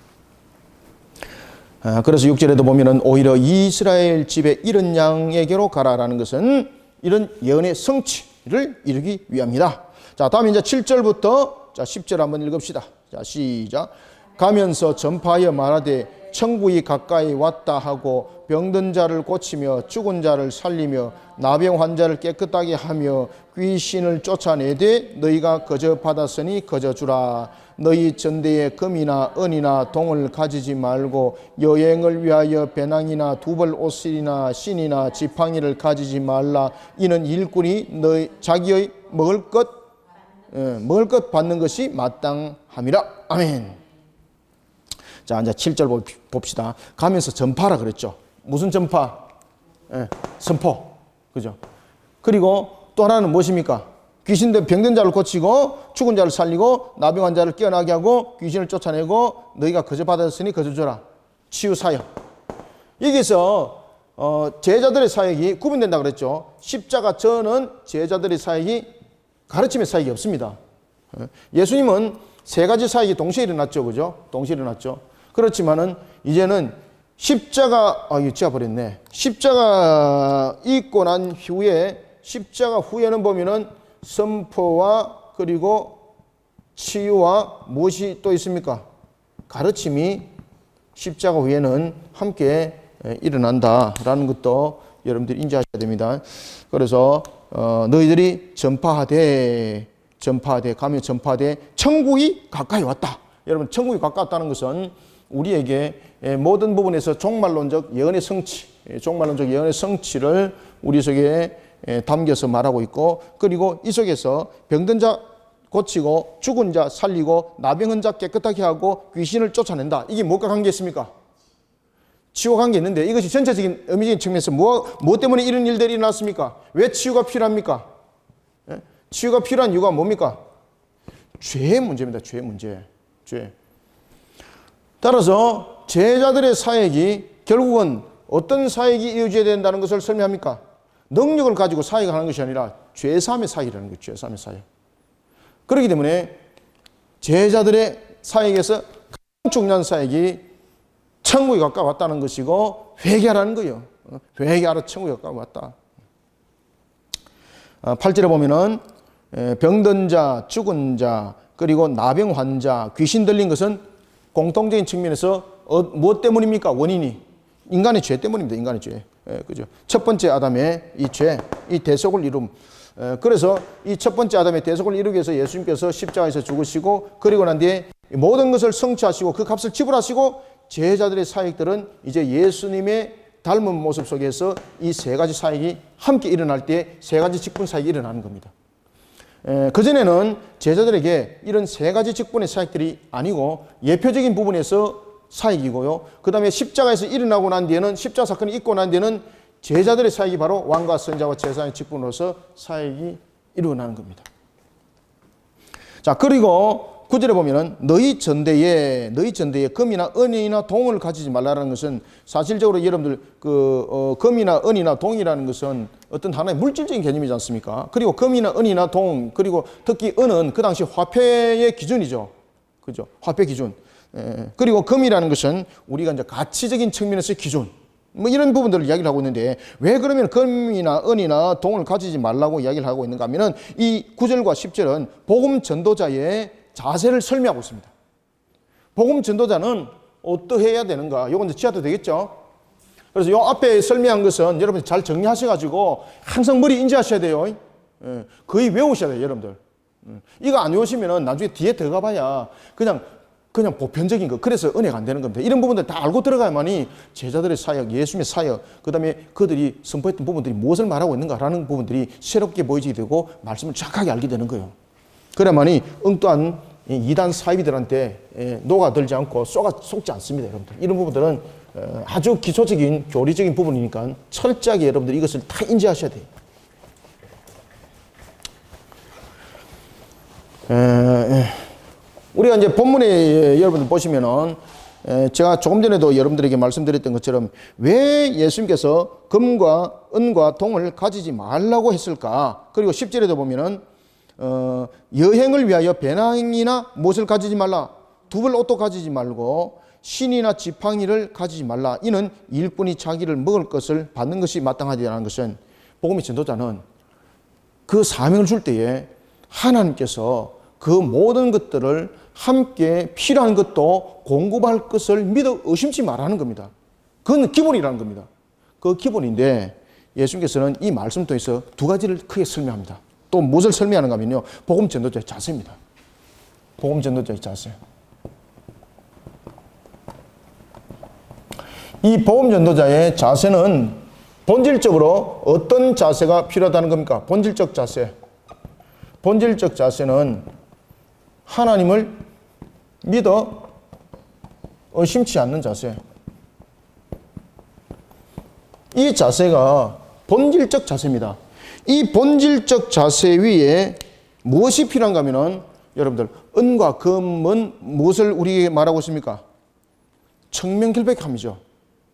Speaker 1: 그래서 6절에도 보면은 오히려 이스라엘 집에 이런 양에게로 가라라는 것은 이런 예언의 성취를 이루기 위함이다. 자, 다음에 이제 7절부터 자 10절 한번 읽읍시다. 자, 시작. 가면서 전파하여 말하되 천국이 가까이 왔다 하고 병든 자를 고치며 죽은 자를 살리며 나병 환자를 깨끗하게 하며 귀신을 쫓아내되 너희가 거저 받았으니 거저 주라. 너희 전대에 금이나 은이나 동을 가지지 말고 여행을 위하여 배낭이나 두벌 옷이나 신이나 지팡이를 가지지 말라. 이는 일꾼이 너희 자기의 먹을 것 받는 것이 마땅함이라. 아멘. 자, 이제 7절 봅시다. 가면서 전파라 그랬죠. 무슨 전파? 선포. 그죠? 그리고 또 하나는 무엇입니까? 귀신된 병든 자를 고치고 죽은 자를 살리고 나병 환자를 깨어나게 하고 귀신을 쫓아내고 너희가 거저 받았으니 거저 줘라. 치유 사역. 여기서 제자들의 사역이 구분된다 그랬죠. 십자가 전은 제자들의 사역이 가르침의 사역이 없습니다. 예수님은 세 가지 사역이 동시에 일어났죠. 그죠? 동시에 일어났죠. 그렇지만은 이제는 십자가 잊어버렸네. 십자가 있고 난 후에 십자가 후에는 보면은 선포와 그리고 치유와 무엇이 또 있습니까? 가르침이 십자가 후에는 함께 일어난다라는 것도 여러분들이 인지하셔야 됩니다. 그래서 너희들이 전파하되 가면 전파하되 천국이 가까이 왔다. 여러분, 천국이 가까웠다는 것은 우리에게 모든 부분에서 종말론적 예언의 성취를 우리 속에 담겨서 말하고 있고, 그리고 이 속에서 병든 자 고치고 죽은 자 살리고 나병은 자 깨끗하게 하고 귀신을 쫓아낸다. 이게 뭐가 관계 있습니까? 치유와 관계 있는데, 이것이 전체적인 의미적인 측면에서 뭐 때문에 이런 일들이 일어났습니까? 왜 치유가 필요합니까? 치유가 필요한 이유가 뭡니까? 죄의 문제입니다. 죄의 문제. 죄. 따라서 제자들의 사역이 결국은 어떤 사역이 이어져야 된다는 것을 설명합니까? 능력을 가지고 사역을 하는 것이 아니라 죄사함의 사역이라는 거죠. 죄사함의 사역. 그렇기 때문에 제자들의 사역에서 가장 중요한 사역이 천국에 가까웠다는 것이고 회개하라는 거예요. 회개하라, 천국에 가까웠다. 8절에 보면은 병든 자, 죽은 자, 그리고 나병 환자, 귀신 들린 것은 공통적인 측면에서 무엇 때문입니까? 원인이 인간의 죄 때문입니다. 인간의 죄. 그죠? 첫 번째 아담의 이 죄, 이 대속을 이룸. 그래서 이 첫 번째 아담의 대속을 이루기 위해서 예수님께서 십자가에서 죽으시고, 그리고 난 뒤에 모든 것을 성취하시고 그 값을 지불하시고, 제자들의 사역들은 이제 예수님의 닮은 모습 속에서 이 세 가지 사역이 함께 일어날 때 세 가지 직분 사역이 일어나는 겁니다. 그전에는 제자들에게 이런 세 가지 직분의 사역들이 아니고 예표적인 부분에서 사역이고요. 그 다음에 십자가에서 일어나고 난 뒤에는, 십자가 사건이 있고 난 뒤에는 제자들의 사역이 바로 왕과 선자와 제사장의 직분으로서 사역이 일어나는 겁니다. 자, 그리고 9절에 보면은 너희 전대에 금이나 은이나 동을 가지지 말라는 것은, 사실적으로 여러분들 금이나 은이나 동이라는 것은 어떤 하나의 물질적인 개념이지 않습니까? 그리고 금이나 은이나 동, 그리고 특히 은은 그 당시 화폐의 기준이죠. 그죠? 화폐 기준. 그리고 금이라는 것은 우리가 이제 가치적인 측면에서의 기준. 뭐 이런 부분들을 이야기를 하고 있는데, 왜 그러면 금이나 은이나 동을 가지지 말라고 이야기를 하고 있는가 하면은, 이 9절과 10절은 복음 전도자의 자세를 설명하고 있습니다. 복음 전도자는 어떠해야 되는가? 요건 이제 지하도 되겠죠? 그래서 요 앞에 설명한 것은 여러분이 잘 정리하셔가지고 항상 머리 인지하셔야 돼요. 거의 외우셔야 돼요, 여러분들. 이거 안 외우시면은 나중에 뒤에 들어가 봐야 그냥 보편적인 거, 그래서 은혜가 안 되는 겁니다. 이런 부분들 다 알고 들어가야만이 제자들의 사역, 예수님의 사역, 그 다음에 그들이 선포했던 부분들이 무엇을 말하고 있는가라는 부분들이 새롭게 보이게 되고 말씀을 정확하게 알게 되는 거예요. 그래야만이 엉뚱한 이단 사이비들한테 녹아들지 않고 속지 않습니다, 여러분들. 이런 부분들은 아주 기초적인 교리적인 부분이니까 철저하게 여러분들이 이것을 다 인지하셔야 돼요. 우리가 이제 본문에 여러분들 보시면은, 제가 조금 전에도 여러분들에게 말씀드렸던 것처럼 왜 예수님께서 금과 은과 동을 가지지 말라고 했을까? 그리고 10절에도 보면은 여행을 위하여 배낭이나 못을 가지지 말라, 두벌 옷도 가지지 말고 신이나 지팡이를 가지지 말라. 이는 일꾼이 자기를 먹을 것을 받는 것이 마땅하다는 것은, 복음의 전도자는 그 사명을 줄 때에 하나님께서 그 모든 것들을 함께 필요한 것도 공급할 것을 믿어 의심치 말라는 겁니다. 그건 기본이라는 겁니다. 그 기본인데, 예수님께서는 이 말씀 통해서 두 가지를 크게 설명합니다. 또 무엇을 설명하는가 하면요, 복음 전도자의 자세입니다. 복음 전도자의 자세. 이 복음 전도자의 자세는 본질적으로 어떤 자세가 필요하다는 겁니까? 본질적 자세. 본질적 자세는 하나님을 믿어 의심치 않는 자세. 이 자세가 본질적 자세입니다. 이 본질적 자세 위에 무엇이 필요한가 하면은, 여러분들, 은과 금은 무엇을 우리에게 말하고 있습니까? 청명결백함이죠.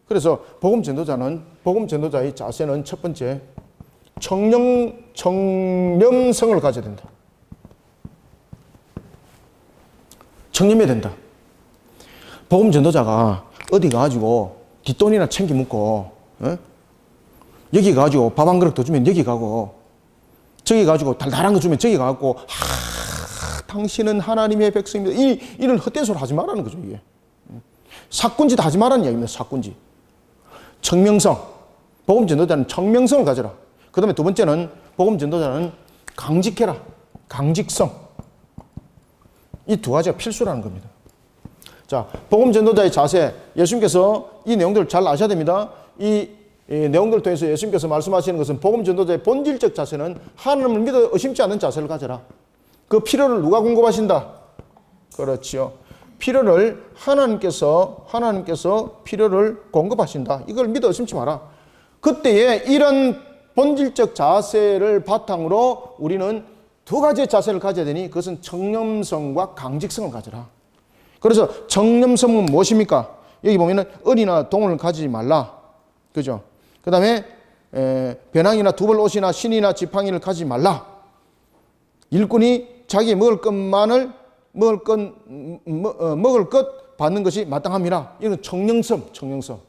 Speaker 1: 그래서 복음 전도자의 자세는 첫 번째, 청명성을 가져야 된다. 청렴해야 된다. 복음 전도자가 어디 가가지고 뒷돈이나 챙겨 먹고, 여기 가지고 밥 한 그릇 더 주면 여기 가고, 저기 가지고 달달한 거 주면 저기 가고, 당신은 하나님의 백성입니다. 이런 헛된 소리 하지 말라는 거죠, 이게. 사꾼짓 하지 말라는 이야기입니다, 사꾼짓. 청명성. 복음 전도자는 청명성을 가져라. 그 다음에 두 번째는, 복음 전도자는 강직해라. 강직성. 이 두 가지가 필수라는 겁니다. 자, 복음 전도자의 자세. 예수님께서 이 내용들을 잘 아셔야 됩니다. 이 이 내용들을 통해서 예수님께서 말씀하시는 것은 복음 전도자의 본질적 자세는 하나님을 믿어 의심치 않는 자세를 가져라. 그 필요를 누가 공급하신다? 그렇지요. 필요를 하나님께서 필요를 공급하신다. 이걸 믿어 의심치 마라. 그때에 이런 본질적 자세를 바탕으로 우리는 두 가지의 자세를 가져야 되니 그것은 청렴성과 강직성을 가져라. 그래서 청렴성은 무엇입니까? 여기 보면은 을이나 동을 가지지 말라. 그죠? 그 다음에 배낭이나 두벌 옷이나 신이나 지팡이를 가지지 말라. 일꾼이 자기 먹을 것 받는 것이 마땅함이라. 이건 청렴성.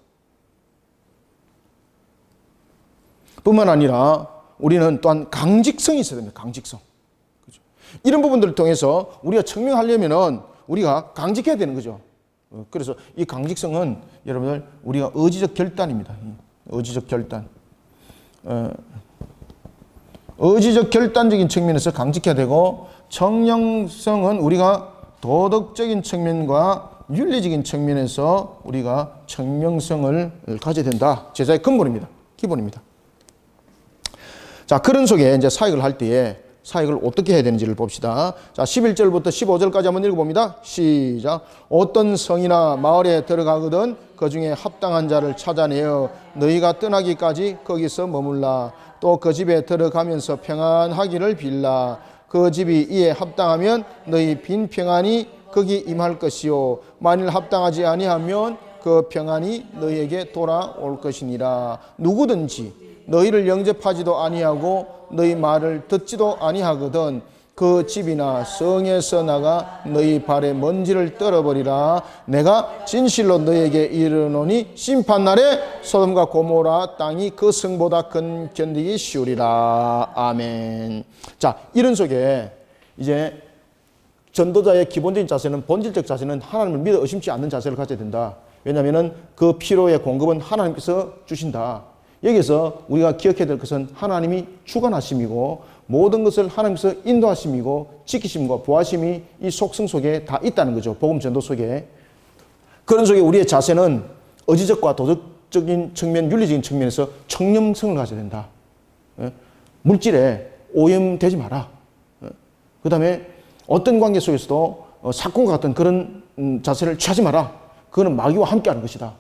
Speaker 1: 뿐만 아니라 우리는 또한 강직성이 있어야 됩니다. 강직성. 그죠? 이런 부분들을 통해서 우리가 청명하려면은 우리가 강직해야 되는 거죠. 그래서 이 강직성은 여러분들 우리가 의지적 결단입니다. 의지적 결단. 의지적 결단적인 측면에서 강직해야 되고, 청렴성은 우리가 도덕적인 측면과 윤리적인 측면에서 우리가 청명성을 가져야 된다. 제자의 근본입니다. 기본입니다. 자, 그런 속에 이제 사역을 할 때에 사역을 어떻게 해야 되는지를 봅시다. 자, 11절부터 15절까지 한번 읽어봅니다. 시작. 어떤 성이나 마을에 들어가거든 그 중에 합당한 자를 찾아내어 너희가 떠나기까지 거기서 머물라. 또 그 집에 들어가면서 평안하기를 빌라. 그 집이 이에 합당하면 너희 빈 평안이 거기 임할 것이요 만일 합당하지 아니하면 그 평안이 너희에게 돌아올 것이니라. 누구든지 너희를 영접하지도 아니하고 너희 말을 듣지도 아니하거든 그 집이나 성에서 나가 너희 발에 먼지를 떨어버리라. 내가 진실로 너희에게 이르노니 심판날에 소돔과 고모라 땅이 그 성보다 큰 견디기 쉬우리라. 아멘. 자, 이런 속에 이제 전도자의 기본적인 자세는, 본질적 자세는 하나님을 믿어 의심치 않는 자세를 가져야 된다. 왜냐하면 그 필요의 공급은 하나님께서 주신다. 여기서 우리가 기억해야 될 것은 하나님이 주관하심이고 모든 것을 하나님께서 인도하심이고 지키심과 보호하심이 이 속성 속에 다 있다는 거죠. 복음 전도 속에. 그런 속에 우리의 자세는 의지적과 도덕적인 측면, 윤리적인 측면에서 청렴성을 가져야 된다. 물질에 오염되지 마라. 그 다음에 어떤 관계 속에서도 사건과 같은 그런 자세를 취하지 마라. 그거는 마귀와 함께하는 것이다.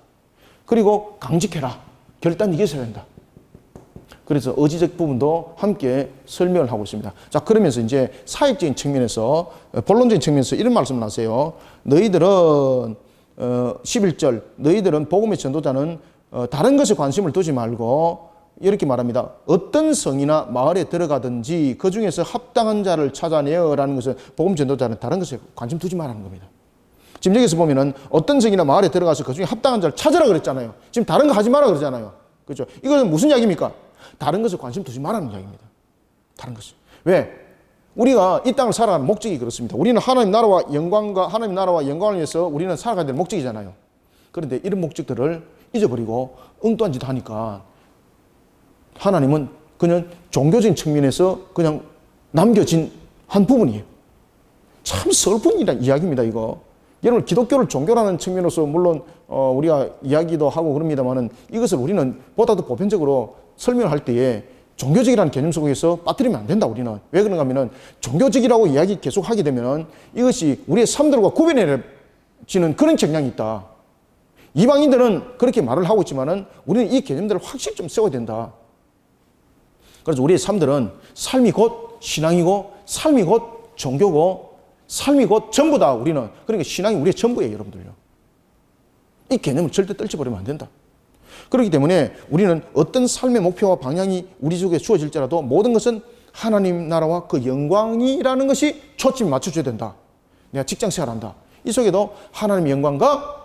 Speaker 1: 그리고 강직해라. 결단이 있어야 된다. 그래서 의지적 부분도 함께 설명을 하고 있습니다. 자, 그러면서 이제 사역적인 측면에서, 본론적인 측면에서 이런 말씀을 하세요. 너희들은 11절 너희들은 복음의 전도자는 다른 것에 관심을 두지 말고 이렇게 말합니다. 어떤 성이나 마을에 들어가든지 그 중에서 합당한 자를 찾아내어라는 것은 복음 전도자는 다른 것에 관심 두지 말라는 겁니다. 지금 여기서 보면은 어떤 성이나 마을에 들어가서 그 중에 합당한 자를 찾으라 그랬잖아요. 지금 다른 거 하지 마라 그러잖아요. 그렇죠? 이것은 무슨 이야기입니까? 다른 것에 관심 두지 말라는 이야기입니다. 다른 것을. 왜? 우리가 이 땅을 살아가는 목적이 그렇습니다. 우리는 하나님 나라와 영광을 위해서 우리는 살아가야 될 목적이잖아요. 그런데 이런 목적들을 잊어버리고 엉뚱한 짓 하니까 하나님은 그냥 종교적인 측면에서 그냥 남겨진 한 부분이에요. 참 슬픈 이야기입니다, 이거. 여러분, 기독교를 종교라는 측면으로서 물론 우리가 이야기도 하고 그럽니다만은 이것을 우리는 보다도 보편적으로 설명을 할 때에 종교적이라는 개념 속에서 빠뜨리면 안 된다, 우리는. 왜 그런가 하면은 종교적이라고 이야기 계속 하게 되면은 이것이 우리의 삶들과 구별해지는 그런 경향이 있다. 이방인들은 그렇게 말을 하고 있지만은 우리는 이 개념들을 확실히 좀 세워야 된다. 그래서 우리의 삶들은 삶이 곧 신앙이고 삶이 곧 종교고 삶이 곧 전부다, 우리는. 그러니까 신앙이 우리의 전부예요, 여러분들요. 이 개념을 절대 떨쳐버리면 안 된다. 그렇기 때문에 우리는 어떤 삶의 목표와 방향이 우리 속에 주어질지라도 모든 것은 하나님 나라와 그 영광이라는 것이 초점을 맞춰줘야 된다. 내가 직장 생활한다. 이 속에도 하나님의 영광과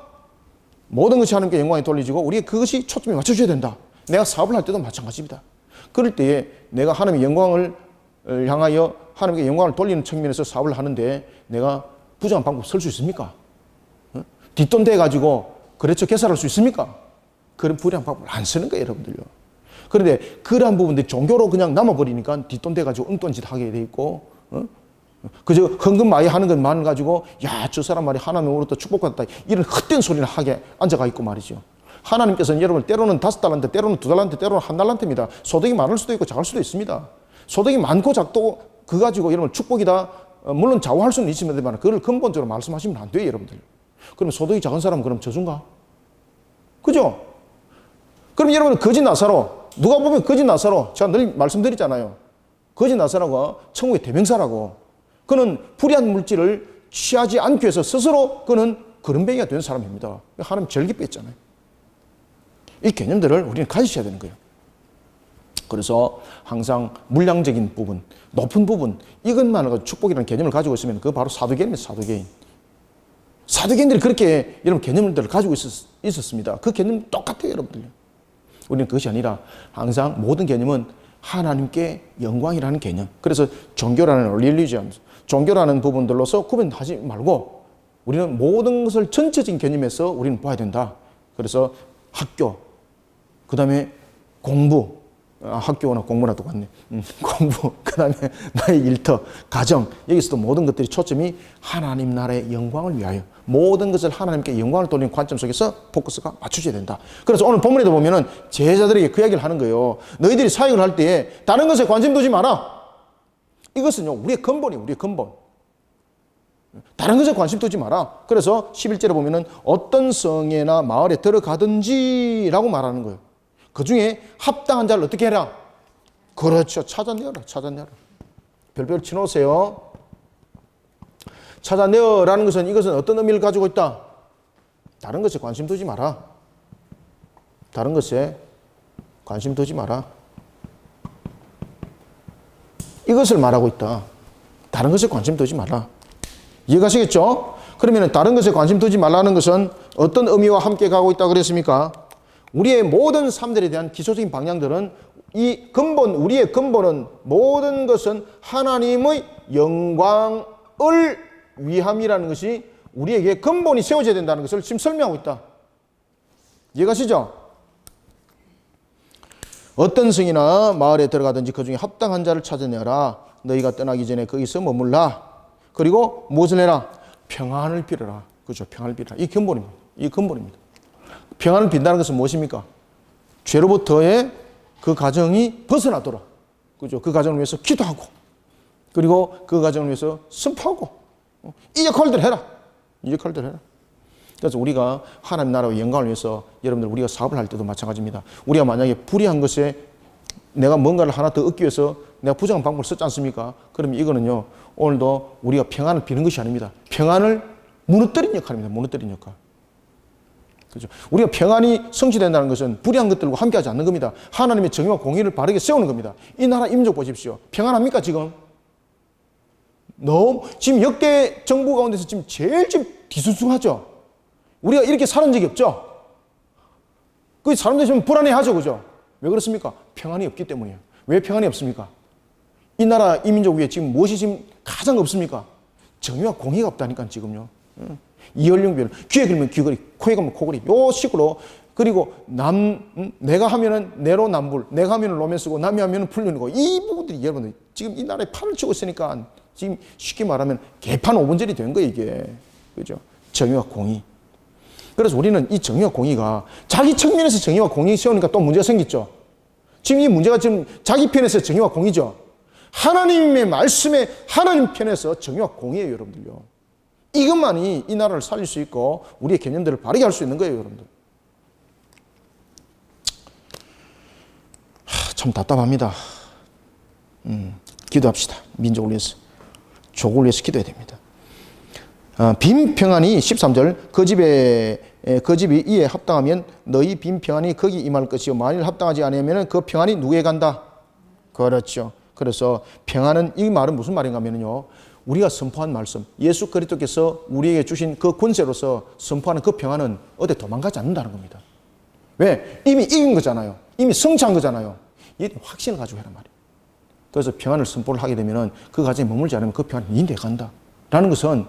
Speaker 1: 모든 것이 하나님께 영광이 돌려지고 우리의 그것이 초점을 맞춰줘야 된다. 내가 사업을 할 때도 마찬가지입니다. 그럴 때에 내가 하나님의 영광을 향하여 하나님께 영광을 돌리는 측면에서 사업을 하는데 내가 부정한 방법 쓸 수 있습니까? 뒷돈 대가지고 거래처 개설할 수 있습니까? 그런 불의한 방법을 안 쓰는 거예요, 여러분들요. 그런데 그러한 부분들이 종교로 그냥 남아버리니까 뒷돈 대가지고 엉뚱한 짓 하게 돼 있고, 그저 헌금 많이 하는 것만 가지고 야, 저 사람 말이 하나님으로부터 축복받았다, 이런 헛된 소리를 하게 앉아가 있고 말이죠. 하나님께서는 여러분 때로는 5달란트, 때로는 2달란트, 때로는 1달란트입니다. 소득이 많을 수도 있고 작을 수도 있습니다. 소득이 많고 작도 그 가지고 여러분 축복이다. 물론 좌우할 수는 있지만 그걸 근본적으로 말씀하시면 안 돼요, 여러분들. 그럼 소득이 작은 사람은 그럼 저준가? 그죠? 그럼 여러분 거지 나사로, 누가 보면 거지 나사로, 제가 늘 말씀드리잖아요. 거지 나사로가 천국의 대명사라고. 그는 불의한 물질을 취하지 않기 위해서 스스로 그는 거름뱅이가 된 사람입니다. 하나님 절기 뺐잖아요. 이 개념들을 우리는 가지셔야 되는 거예요. 그래서 항상 물량적인 부분, 높은 부분, 이것만으로 축복이라는 개념을 가지고 있으면 그거 바로 사두개인입니다. 사두개인. 사두개인들이 그렇게 여러분 개념들을 가지고 있었습니다. 그 개념 똑같아요, 여러분들요. 우리는 그것이 아니라 항상 모든 개념은 하나님께 영광이라는 개념. 그래서 종교라는 릴리지언, 종교라는 부분들로서 구분하지 말고 우리는 모든 것을 전체적인 개념에서 우리는 봐야 된다. 그래서 학교, 그 다음에 공부, 학교나 공부나 똑같네. 공부, 그 다음에 나의 일터, 가정, 여기서도 모든 것들이 초점이 하나님 나라의 영광을 위하여 모든 것을 하나님께 영광을 돌리는 관점 속에서 포커스가 맞춰져야 된다. 그래서 오늘 본문에도 보면은 제자들에게 그 이야기를 하는 거예요. 너희들이 사역을 할 때에 다른 것에 관심 두지 마라. 이것은요, 우리의 근본이에요, 우리의 근본. 다른 것에 관심 두지 마라. 그래서 11절에 보면은 어떤 성에나 마을에 들어가든지 라고 말하는 거예요. 그 중에 합당한 자를 어떻게 해라? 그렇죠. 찾아내어라. 찾아내어라. 별별 치놓으세요. 찾아내어라는 것은 이것은 어떤 의미를 가지고 있다? 다른 것에 관심 두지 마라. 다른 것에 관심 두지 마라. 이것을 말하고 있다. 다른 것에 관심 두지 마라. 이해가시겠죠? 그러면 다른 것에 관심 두지 말라는 것은 어떤 의미와 함께 가고 있다 그랬습니까? 우리의 모든 삶들에 대한 기초적인 방향들은 이 근본, 우리의 근본은 모든 것은 하나님의 영광을 위함이라는 것이 우리에게 근본이 세워져야 된다는 것을 지금 설명하고 있다. 이해가시죠? 어떤 성이나 마을에 들어가든지 그 중에 합당한 자를 찾아내라. 너희가 떠나기 전에 거기서 머물라. 그리고 무엇을 해라? 평안을 빌어라. 그렇죠. 평안을 빌어라. 이 근본입니다. 이 근본입니다. 평안을 빈다는 것은 무엇입니까? 죄로부터의 그 가정이 벗어나도록, 그죠? 그 가정을 위해서 기도하고, 그리고 그 가정을 위해서 선포하고, 이 역할들 해라. 이 역할들 해라. 그래서 우리가 하나님 나라의 영광을 위해서 여러분들 우리가 사업을 할 때도 마찬가지입니다. 우리가 만약에 불의한 것에 내가 뭔가를 하나 더 얻기 위해서 내가 부정한 방법을 썼지 않습니까? 그러면 이거는요, 오늘도 우리가 평안을 비는 것이 아닙니다. 평안을 무너뜨린 역할입니다. 무너뜨린 역할. 그죠? 우리가 평안이 성취된다는 것은 불의한 것들과 함께하지 않는 겁니다. 하나님의 정의와 공의를 바르게 세우는 겁니다. 이 나라 민족 보십시오. 평안합니까 지금? 너무 지금 역대 정부 가운데서 지금 제일 지금 뒤숭숭하죠. 우리가 이렇게 사는 적이 없죠. 그 사람들이 좀 불안해하죠, 그죠? 왜 그렇습니까? 평안이 없기 때문이에요. 왜 평안이 없습니까? 이 나라 이 민족 위에 지금 무엇이 지금 가장 없습니까? 정의와 공의가 없다니까 지금요. 이연령별, 귀에 걸면 귀걸이, 코에 걸면 코걸이, 요 식으로. 그리고 내가 하면은 내로남불, 내가 하면은 로맨스고, 남이 하면은 불륜이고, 이 부분들이 여러분들 지금 이 나라에 판을 치고 있으니까 지금 쉽게 말하면 개판 5분절이 된 거예요, 이게. 그죠? 정의와 공의. 그래서 우리는 이 정의와 공의가 자기 측면에서 정의와 공의 세우니까 또 문제가 생겼죠. 지금 이 문제가 지금 자기 편에서 정의와 공의죠. 하나님의 말씀에 하나님 편에서 정의와 공의예요, 여러분들요. 이것만이 이 나라를 살릴 수 있고 우리의 개념들을 바르게 할 수 있는 거예요, 여러분들. 참 답답합니다. 기도합시다. 민족을 위해서, 조국을 위해서 기도해야 됩니다. 빈 평안이 13절 그 집이 이에 합당하면 너희 빈 평안이 거기 임할 것이요 만일 합당하지 않으면 그 평안이 누구에 간다? 그렇죠. 그래서 평안은, 이 말은 무슨 말인가 하면요, 우리가 선포한 말씀, 예수 그리스도께서 우리에게 주신 그 권세로서 선포하는 그 평안은 어디 도망가지 않는다는 겁니다. 왜? 이미 이긴 거잖아요. 이미 성취한 거잖아요. 이 확신을 가지고 해란 말이에요. 그래서 평안을 선포를 하게 되면 그 가정에 머물지 않으면 그 평안이 니네에 간다 라는 것은,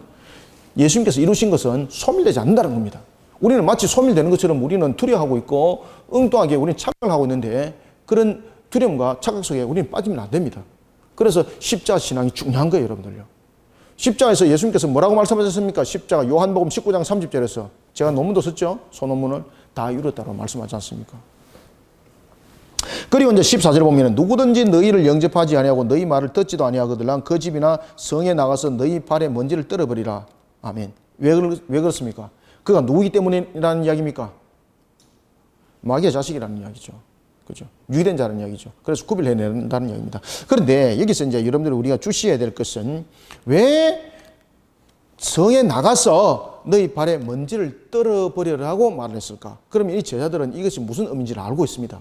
Speaker 1: 예수님께서 이루신 것은 소멸되지 않는다는 겁니다. 우리는 마치 소멸되는 것처럼 우리는 두려워하고 있고 엉뚱하게 우리는 착각을 하고 있는데, 그런 두려움과 착각 속에 우리는 빠지면 안 됩니다. 그래서 십자가 신앙이 중요한 거예요, 여러분들요. 십자가에서 예수님께서 뭐라고 말씀하셨습니까? 십자가 요한복음 19장 30절에서 제가 논문도 썼죠. 소논문을. 다 이뤘다고 말씀하지 않습니까? 그리고 이제 14절에 보면 누구든지 너희를 영접하지 아니하고 너희 말을 듣지도 아니하거든 그 집이나 성에 나가서 너희 발에 먼지를 떨어버리라. 아멘. 왜 그렇습니까? 그가 누구기 때문이라는 이야기입니까? 마귀의 자식이라는 이야기죠. 그죠? 유기된 자라는 이야기죠. 그래서 구별해낸다는 이야기입니다. 그런데 여기서 이제 여러분들 우리가 주시해야 될 것은 왜 성에 나가서 너희 발에 먼지를 떨어버리라고 말을 했을까? 그러면 이 제자들은 이것이 무슨 의미인지를 알고 있습니다.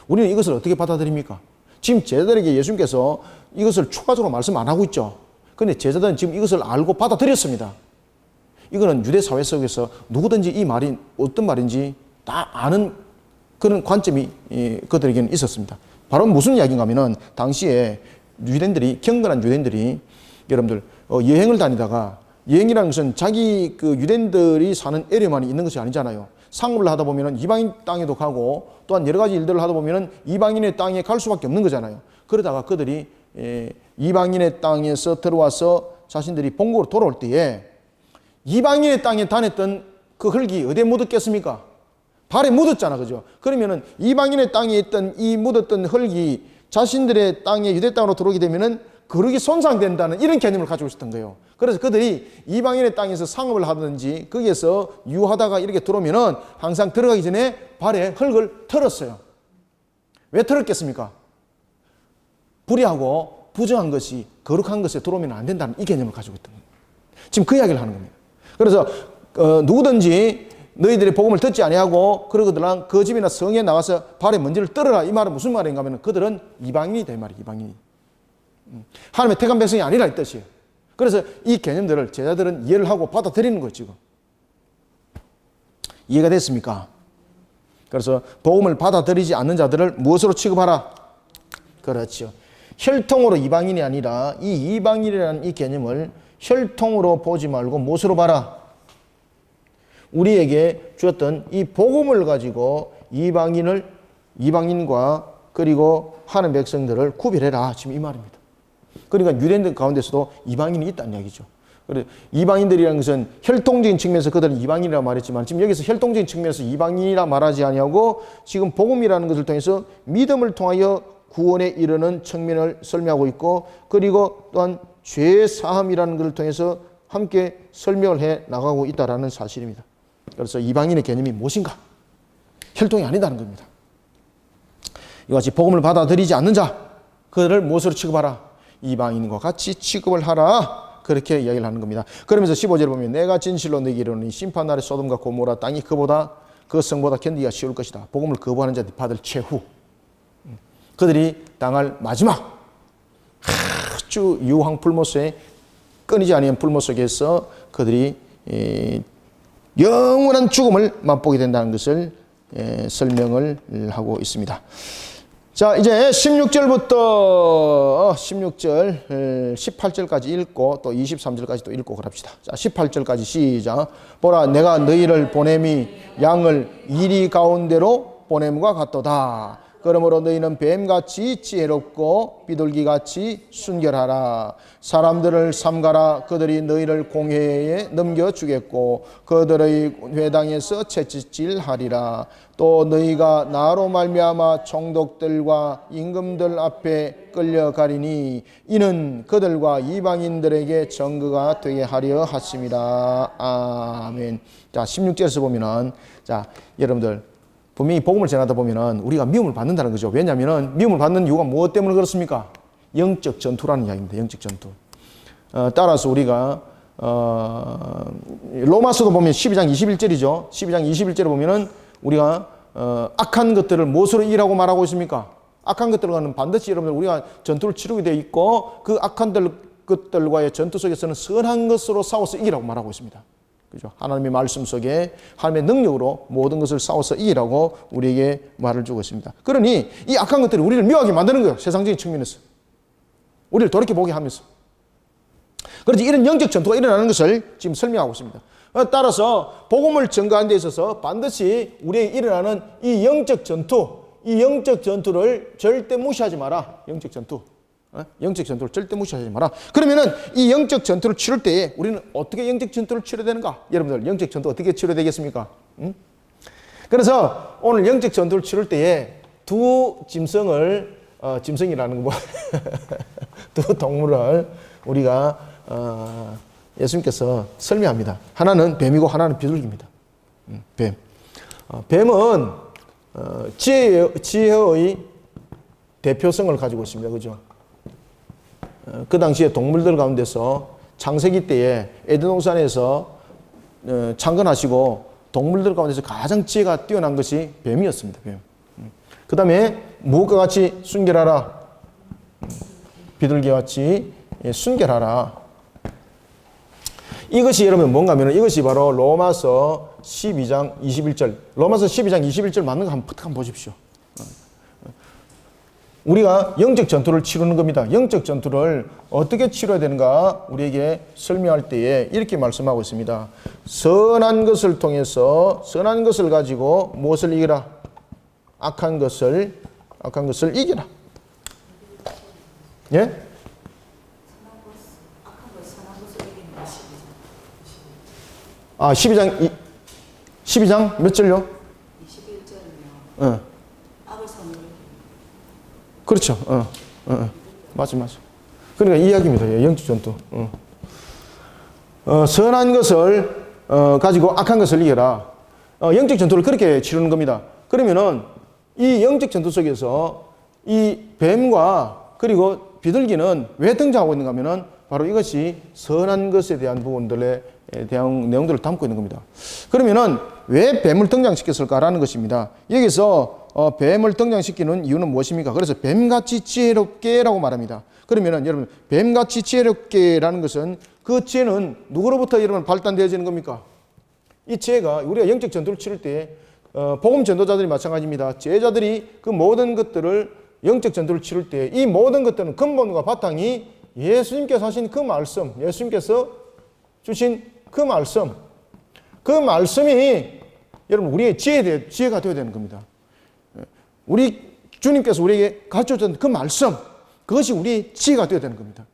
Speaker 1: 우리는 이것을 어떻게 받아들입니까? 지금 제자들에게 예수님께서 이것을 추가적으로 말씀 안 하고 있죠. 그런데 제자들은 지금 이것을 알고 받아들였습니다. 이거는 유대 사회 속에서 누구든지 이 말이 어떤 말인지 다 아는 그런 관점이 그들에게는 있었습니다. 바로 무슨 이야기인가 하면은 당시에 유대인들이, 경건한 유대인들이 여러분들 여행을 다니다가 여행이라는 것은 자기 그 유대인들이 사는 에리어만 있는 것이 아니잖아요. 상업을 하다 보면은 이방인 땅에도 가고 또한 여러 가지 일들을 하다 보면은 이방인의 땅에 갈 수밖에 없는 거잖아요. 그러다가 그들이 이방인의 땅에서 들어와서 자신들이 본국으로 돌아올 때에 이방인의 땅에 다녔던 그 흙이 어디에 묻었겠습니까? 발에 묻었잖아, 그죠? 그러면은 이방인의 땅에 있던 이 묻었던 흙이 자신들의 땅에 유대 땅으로 들어오게 되면은 거룩이 손상된다는 이런 개념을 가지고 있었던 거예요. 그래서 그들이 이방인의 땅에서 상업을 하든지 거기에서 유하다가 이렇게 들어오면은 항상 들어가기 전에 발에 흙을 털었어요. 왜 털었겠습니까? 불의하고 부정한 것이 거룩한 것에 들어오면 안 된다는 이 개념을 가지고 있던 거예요. 지금 그 이야기를 하는 겁니다. 그래서 누구든지 너희들이 복음을 듣지 아니하고 그러거든 그 집이나 성에 나가서 발에 먼지를 떨어라. 이 말은 무슨 말인가 하면 그들은 이방인이다 이 말이에요. 이방인이. 하나님의 택한 백성이 아니라 이 뜻이에요. 그래서 이 개념들을 제자들은 이해를 하고 받아들이는 거예요. 지금 이해가 됐습니까? 그래서 복음을 받아들이지 않는 자들을 무엇으로 취급하라? 그렇죠. 혈통으로 이방인이 아니라 이 이방인이라는 이 개념을 혈통으로 보지 말고 무엇으로 봐라? 우리에게 주었던 이 복음을 가지고 이방인과 그리고 하나님 백성들을 구별해라. 지금 이 말입니다. 그러니까 유대인들 가운데서도 이방인이 있다는 이야기죠. 그래서 이방인들이라는 것은 혈통적인 측면에서 그들은 이방인이라고 말했지만 지금 여기서 혈통적인 측면에서 이방인이라 말하지 아니하고 지금 복음이라는 것을 통해서 믿음을 통하여 구원에 이르는 측면을 설명하고 있고 그리고 또한 죄 사함이라는 것을 통해서 함께 설명을 해 나가고 있다는 사실입니다. 그래서 이방인의 개념이 무엇인가? 혈통이 아니다는 겁니다. 이와 같이 복음을 받아들이지 않는 자, 그들을 무엇으로 취급하라? 이방인과 같이 취급을 하라. 그렇게 이야기를 하는 겁니다. 그러면서 15절에 보면 내가 진실로 너희에게 이르노니 심판날에 소돔과 고모라 땅이 그 성보다 견디기가 쉬울 것이다. 복음을 거부하는 자들이 받을 최후. 그들이 당할 마지막 아주 유황 불모 속에 끊이지 아니한 불모 속에서 그들이 영원한 죽음을 맛보게 된다는 것을 설명을 하고 있습니다. 자, 이제 16절부터 18절까지 읽고 또 23절까지 또 읽고 그럽시다. 자, 18절까지 시작. 보라, 내가 너희를 보냄이 양을 이리 가운데로 보냄과 같도다. 그러므로 너희는 뱀같이 지혜롭고 비둘기같이 순결하라. 사람들을 삼가라. 그들이 너희를 공회에 넘겨주겠고 그들의 회당에서 채찍질하리라. 또 너희가 나로 말미암아 총독들과 임금들 앞에 끌려가리니 이는 그들과 이방인들에게 증거가 되게 하려 하심이라. 아멘. 자, 16절에서 보면은 자, 여러분들 분명히 복음을 전하다 보면은 우리가 미움을 받는다는 거죠. 왜냐하면은 미움을 받는 이유가 무엇 때문에 그렇습니까? 영적 전투라는 이야기입니다. 영적 전투. 따라서 우리가 로마서도 보면 12장 21절이죠. 12장 21절에 보면은 우리가 악한 것들을 무엇으로 이기라고 말하고 있습니까? 악한 것들과는 반드시 여러분들 우리가 전투를 치르게 되어 있고 그 악한 것들과의 전투 속에서는 선한 것으로 싸워서 이기라고 말하고 있습니다. 그죠? 하나님의 말씀 속에 하나님의 능력으로 모든 것을 싸워서 이기라고 우리에게 말을 주고 있습니다. 그러니 이 악한 것들이 우리를 미워하게 만드는 거예요. 세상적인 측면에서. 우리를 돌이켜보게 하면서. 그래서 이런 영적 전투가 일어나는 것을 지금 설명하고 있습니다. 따라서 복음을 전가하는 데 있어서 반드시 우리에게 일어나는 이 영적 전투를 절대 무시하지 마라. 영적 전투. 영적 전투를 절대 무시하지 마라. 그러면은 이 영적 전투를 치를 때에 우리는 어떻게 영적 전투를 치러야 되는가? 여러분들 영적 전투 어떻게 치러야 되겠습니까? 그래서 오늘 영적 전투를 치를 때에 두 짐승을 짐승이라는 거 두 동물을 우리가 예수님께서 설명합니다. 하나는 뱀이고 하나는 비둘기입니다. 뱀. 뱀은 지혜의 대표성을 가지고 있습니다. 그죠? 그 당시에 동물들 가운데서 창세기 때에 에덴 동산에서 창건하시고 동물들 가운데서 가장 지혜가 뛰어난 것이 뱀이었습니다. 뱀. 그 다음에 무엇과 같이 순결하라. 비둘기와 같이 순결하라. 이것이 여러분 뭔가 하면 이것이 바로 로마서 12장 21절. 로마서 12장 21절 맞는 거 한번 보십시오. 우리가 영적 전투를 치르는 겁니다. 영적 전투를 어떻게 치러야 되는가 우리에게 설명할 때에 이렇게 말씀하고 있습니다. 선한 것을 통해서 선한 것을 가지고 무엇을 이기라? 악한 것을 이기라. 예? 12장 몇 절요? 21절이요. 악을 선으로. 그렇죠. 맞아. 그러니까 이 이야기입니다. 영적 전투. 선한 것을 가지고 악한 것을 이겨라. 영적 전투를 그렇게 치르는 겁니다. 그러면은 이 영적 전투 속에서 이 뱀과 그리고 비둘기는 왜 등장하고 있는가 하면은 바로 이것이 선한 것에 대한 부분들에 대한 내용들을 담고 있는 겁니다. 그러면은 왜 뱀을 등장시켰을까라는 것입니다. 여기서 뱀을 등장시키는 이유는 무엇입니까? 그래서 뱀같이 지혜롭게라고 말합니다. 그러면은 여러분 뱀같이 지혜롭게라는 것은 그 지혜는 누구로부터 여러분 발단되어지는 겁니까? 이 지혜가 우리가 영적 전투를 치를 때 복음 전도자들이 마찬가지입니다. 제자들이 그 모든 것들을 영적 전투를 치를 때 이 모든 것들은 근본과 바탕이 예수님께서 하신 그 말씀, 예수님께서 주신 그 말씀이 여러분 우리의 지혜가 되어야 되는 겁니다. 우리 주님께서 우리에게 가르쳐준 그 말씀, 그것이 우리의 지혜가 되어야 되는 겁니다.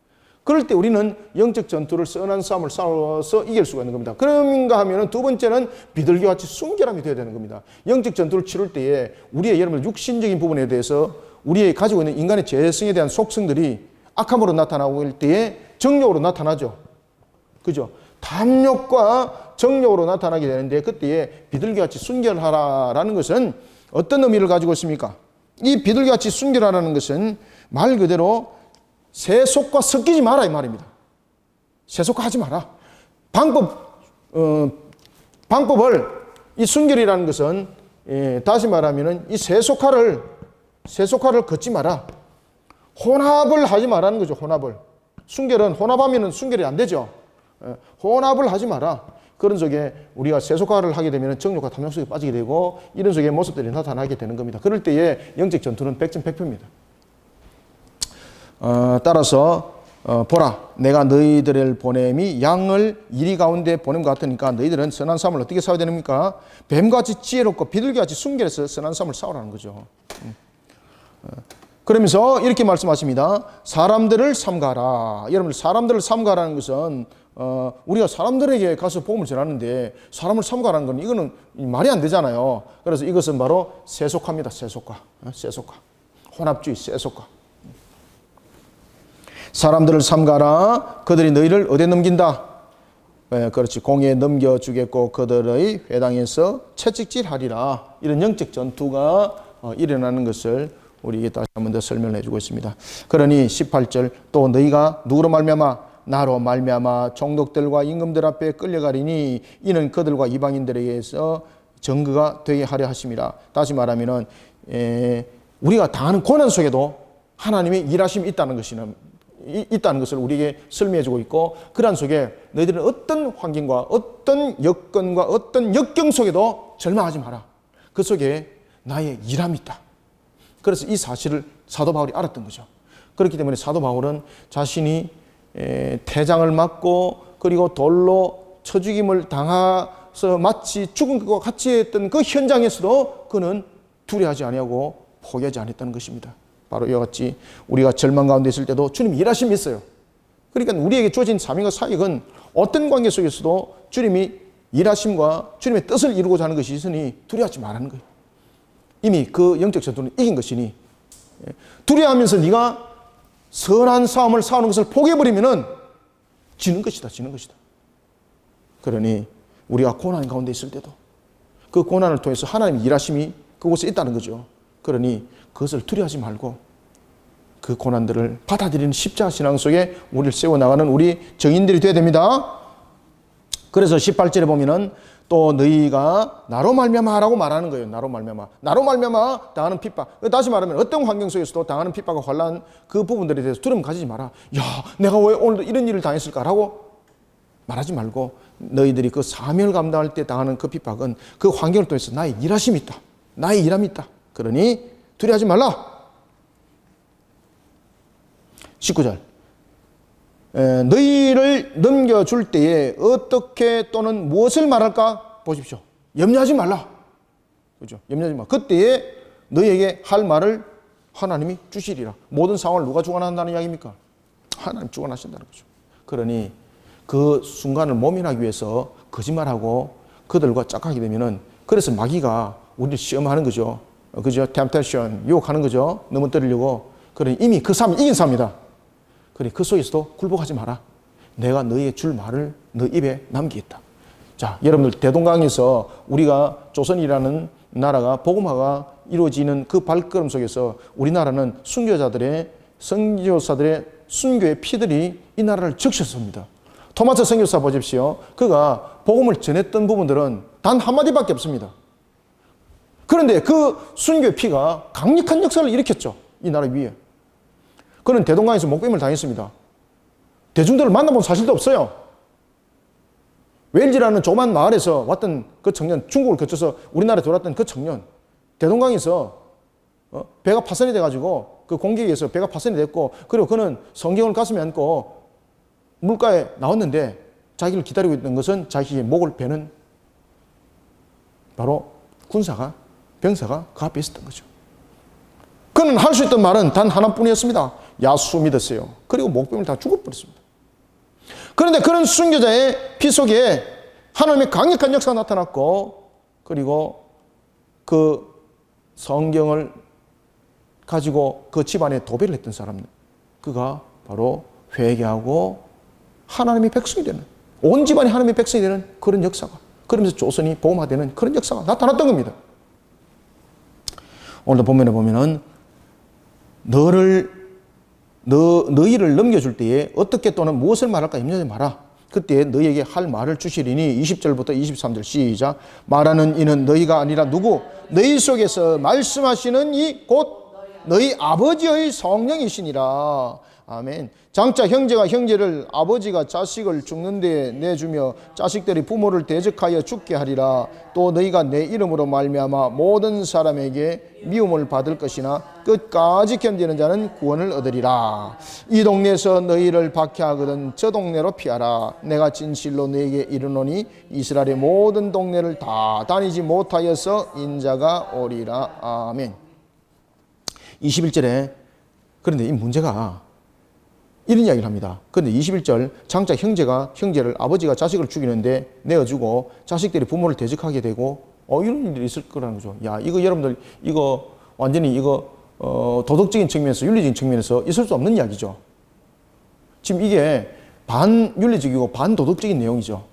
Speaker 1: 그럴 때 우리는 영적 전투를 선한 싸움을 싸워서 이길 수가 있는 겁니다. 그런가 하면 두 번째는 비둘기같이 순결함이 되어야 되는 겁니다. 영적 전투를 치를 때에 우리의 여러분 육신적인 부분에 대해서 우리의 가지고 있는 인간의 죄성에 대한 속성들이 악함으로 나타나고 있을 때에 정욕으로 나타나죠. 그죠? 탐욕과 정욕으로 나타나게 되는데 그때에 비둘기같이 순결하라라는 것은 어떤 의미를 가지고 있습니까? 이 비둘기같이 순결하라는 것은 말 그대로 세속과 섞이지 마라 이 말입니다. 세속화하지 마라. 방법을 이 순결이라는 것은 다시 말하면은 이 세속화를 걷지 마라. 혼합을 하지 말라는 거죠. 혼합을. 순결은 혼합하면은 순결이 안 되죠. 혼합을 하지 마라. 그런 속에 우리가 세속화를 하게 되면 정욕과 탐욕 속에 빠지게 되고 이런 속의 모습들이 나타나게 되는 겁니다. 그럴 때에 영적 전투는 백전백패입니다. 따라서 보라 내가 너희들을 보냄이 양을 이리 가운데 보냄과 같으니까 너희들은 선한 싸움을 어떻게 싸워야 됩니까? 뱀같이 지혜롭고 비둘기같이 순결해서 선한 싸움을 싸우라는 거죠. 그러면서 이렇게 말씀하십니다. 사람들을 삼가라. 여러분 사람들을 삼가라는 것은 우리가 사람들에게 가서 복음을 전하는데 사람을 삼가라는 건 이거는 말이 안 되잖아요. 그래서 이것은 바로 세속화입니다. 세속화. 혼합주의 세속화. 사람들을 삼가라. 그들이 너희를 어디에 넘긴다? 그렇지. 공에 넘겨주겠고 그들의 회당에서 채찍질하리라. 이런 영적 전투가 일어나는 것을 우리에게 다시 한 번 더 설명해 주고 있습니다. 그러니 18절 또 너희가 누구로 말미암아 나로 말미암아 종독들과 임금들 앞에 끌려가리니 이는 그들과 이방인들에게서 증거가 되게 하려 하심이라. 다시 말하면은 우리가 당하는 고난 속에도 하나님의 일하심이 있다는 것을 우리에게 설명해 주고 있고 그러한 속에 너희들은 어떤 환경과 어떤 여건과 어떤 역경 속에도 절망하지 마라. 그 속에 나의 일함이 있다. 그래서 이 사실을 사도 바울이 알았던 거죠. 그렇기 때문에 사도 바울은 자신이 태장을 맞고 그리고 돌로 쳐 죽임을 당해서 마치 죽은 것과 같이 했던 그 현장에서도 그는 두려워하지 아니하고 포기하지 않았다는 것입니다. 바로 이와 같이 우리가 절망 가운데 있을 때도 주님이 일하심이 있어요. 그러니까 우리에게 주어진 사명과 사역은 어떤 관계 속에서도 주님이 일하심과 주님의 뜻을 이루고자 하는 것이 있으니 두려워하지 말라는 거예요. 이미 그 영적 전투는 이긴 것이니 두려워하면서 네가 선한 싸움을 싸우는 것을 포기해버리면은 지는 것이다. 그러니 우리가 고난 가운데 있을 때도 그 고난을 통해서 하나님의 일하심이 그곳에 있다는 거죠. 그러니 그것을 두려워하지 말고 그 고난들을 받아들이는 십자가 신앙 속에 우리를 세워나가는 우리 정인들이 되어야 됩니다. 그래서 18절에 보면은 또 너희가 나로 말미암아라고 말하는 거예요. 나로 말미암아 당하는 핍박. 다시 말하면 어떤 환경 속에서도 당하는 핍박과 환난 그 부분들에 대해서 두려움 가지지 마라. 야, 내가 왜 오늘도 이런 일을 당했을까라고 말하지 말고 너희들이 그 사명을 감당할 때 당하는 그 핍박은 그 환경을 통해서 나의 일하심이 있다. 나의 일함이 있다. 그러니 두려워하지 말라. 19절. 너희를 넘겨줄 때에 어떻게 또는 무엇을 말할까? 보십시오. 염려하지 말라. 그죠? 염려하지 마. 그때에 너희에게 할 말을 하나님이 주시리라. 모든 상황을 누가 주관한다는 이야기입니까? 하나님 주관하신다는 거죠. 그러니 그 순간을 모면하기 위해서 거짓말하고 그들과 짝하게 되면은 그래서 마귀가 우리를 시험하는 거죠. 그죠? 템테이션, 유혹하는 거죠. 넘어뜨리려고. 그러니 이미 그 삶이 이긴 삶이다. 그러니 그 속에서도 굴복하지 마라. 내가 너희의 줄 말을 너 입에 남기겠다. 자, 여러분들 대동강에서 우리가 조선이라는 나라가 복음화가 이루어지는 그 발걸음 속에서 우리나라는 순교자들의 선교사들의 순교의 피들이 이 나라를 적셨습니다. 토마스 선교사 보십시오. 그가 복음을 전했던 부분들은 단 한마디밖에 없습니다. 그런데 그 순교의 피가 강력한 역사를 일으켰죠. 이 나라 위에. 그는 대동강에서 목배임을 당했습니다. 대중들을 만나본 사실도 없어요. 웰즈라는 조그만 마을에서 왔던 그 청년, 중국을 거쳐서 우리나라에 돌아왔던 그 청년, 대동강에서 배가 파손이 돼가지고 그 공기에 의해서 배가 파손이 됐고, 그리고 그는 성경을 가슴에 안고 물가에 나왔는데 자기를 기다리고 있는 것은 자기의 목을 베는 바로 병사가 그 앞에 있었던 거죠. 그는 할 수 있던 말은 단 하나뿐이었습니다. 야수 믿었어요. 그리고 목뱀을 다 죽어버렸습니다. 그런데 그런 순교자의 피 속에 하나님의 강력한 역사가 나타났고, 그리고 그 성경을 가지고 그 집안에 도배를 했던 사람, 그가 바로 회개하고 하나님의 백성이 되는, 온 집안이 하나님의 백성이 되는 그런 역사가, 그러면서 조선이 복음화되는 그런 역사가 나타났던 겁니다. 오늘도 보면은 너희를 넘겨줄 때에 어떻게 또는 무엇을 말할까 염려하지 마라. 그때 너희에게 할 말을 주시리니 20절부터 23절 시작. 말하는 이는 너희가 아니라 누구? 너희 속에서 말씀하시는 이 곧 너희 아버지의 성령이시니라. 아멘. 장차 형제가 형제를, 아버지가 자식을 죽는 데 내주며 자식들이 부모를 대적하여 죽게 하리라. 또 너희가 내 이름으로 말미암아 모든 사람에게 미움을 받을 것이나 끝까지 견디는 자는 구원을 얻으리라. 이 동네에서 너희를 박해하거든 저 동네로 피하라. 내가 진실로 너에게 이르노니 이스라엘의 모든 동네를 다 다니지 못하여서 인자가 오리라. 아멘. 21절에 그런데 이 문제가 이런 이야기를 합니다. 그런데 21절 장차 형제가 형제를, 아버지가 자식을 죽이는데 내어주고 자식들이 부모를 대적하게 되고 이런 일이 있을 거라는 거죠. 야, 이거 여러분들 이거 완전히 이거 도덕적인 측면에서, 윤리적인 측면에서 있을 수 없는 이야기죠. 지금 이게 반윤리적이고 반도덕적인 내용이죠.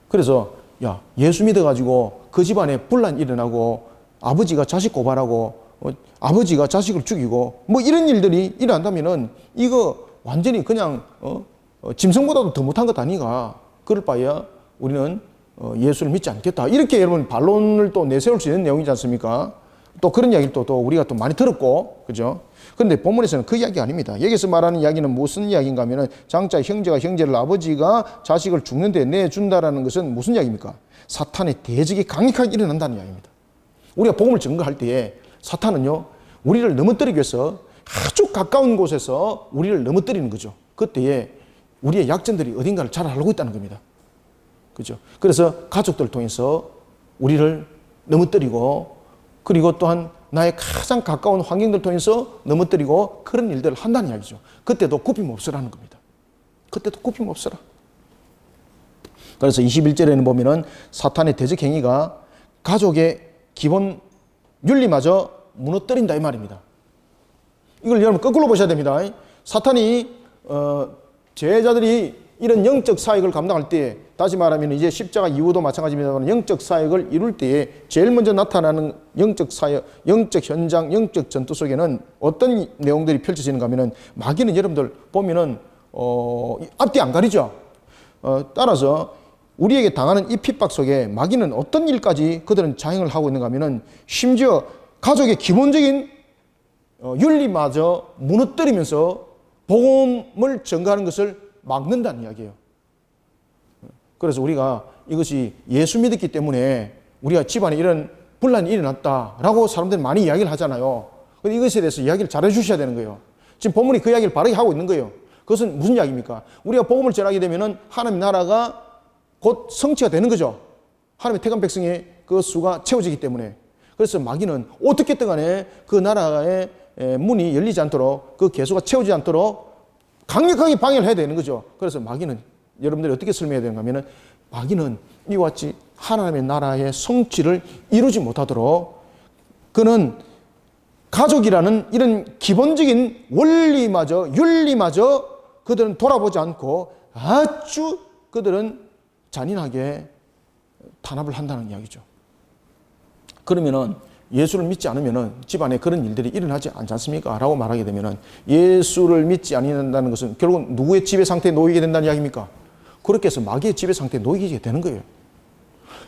Speaker 1: 그래서 야, 예수 믿어가지고 그 집안에 분란 일어나고 아버지가 자식 고발하고 아버지가 자식을 죽이고 뭐 이런 일들이 일어난다면은 이거 완전히 그냥 짐승보다도 더 못한 것 아니가. 그럴 바에야 우리는 예수를 믿지 않겠다. 이렇게 여러분 반론을 또 내세울 수 있는 내용이지 않습니까? 또 그런 이야기를 또 우리가 또 많이 들었고, 그죠? 근데 본문에서는 그 이야기 아닙니다. 여기서 말하는 이야기는 무슨 이야기인가 하면은 장차 형제가 형제를, 아버지가 자식을 죽는데 내준다라는 것은 무슨 이야기입니까? 사탄의 대적이 강력하게 일어난다는 이야기입니다. 우리가 복음을 증거할 때에 사탄은요, 우리를 넘어뜨리기 위해서 아주 가까운 곳에서 우리를 넘어뜨리는 거죠. 그때에 우리의 약점들이 어딘가를 잘 알고 있다는 겁니다. 그죠? 그래서 가족들 통해서 우리를 넘어뜨리고, 그리고 또한 나의 가장 가까운 환경들 통해서 넘어뜨리고 그런 일들을 한다는 이야기죠. 그때도 굽힘 없으라는 겁니다. 그때도 굽힘 없으라. 그래서 21절에는 보면은 사탄의 대적 행위가 가족의 기본 윤리마저 무너뜨린다 이 말입니다. 이걸 여러분 거꾸로 보셔야 됩니다. 사탄이 제자들이 이런 영적 사역을 감당할 때, 다시 말하면 이제 십자가 이후도 마찬가지입니다만 영적 사역을 이룰 때에 제일 먼저 나타나는 영적 사역, 영적 현장, 영적 전투 속에는 어떤 내용들이 펼쳐지는가 하면은 마귀는 여러분들 보면은 앞뒤 안 가리죠. 따라서 우리에게 당하는 이 핍박 속에 마귀는 어떤 일까지 그들은 자행을 하고 있는가 하면은 심지어 가족의 기본적인 윤리마저 무너뜨리면서 복음을 전가하는 것을 막는다는 이야기예요. 그래서 우리가 이것이 예수 믿었기 때문에 우리가 집안에 이런 분란이 일어났다라고 사람들이 많이 이야기를 하잖아요. 근데 이것에 대해서 이야기를 잘해 주셔야 되는 거예요. 지금 본문이 그 이야기를 바르게 하고 있는 거예요. 그것은 무슨 이야기입니까? 우리가 복음을 전하게 되면은 하나님 나라가 곧 성취가 되는 거죠. 하나님의 택한 백성의 그 수가 채워지기 때문에. 그래서 마귀는 어떻게든 간에 그 나라의 문이 열리지 않도록, 그 개수가 채워지지 않도록 강력하게 방해를 해야 되는 거죠. 그래서 마귀는 여러분들이 어떻게 설명해야 되는가 하면 마귀는 이와 같이 하나님의 나라의 성취를 이루지 못하도록 그는 가족이라는 이런 기본적인 원리마저 윤리마저 그들은 돌아보지 않고 아주 그들은 잔인하게 탄압을 한다는 이야기죠. 그러면은 예수를 믿지 않으면은 집안에 그런 일들이 일어나지 않지 않습니까? 라고 말하게 되면은 예수를 믿지 않는다는 것은 결국 누구의 지배 상태에 놓이게 된다는 이야기입니까? 그렇게 해서 마귀의 지배 상태에 놓이게 되는 거예요.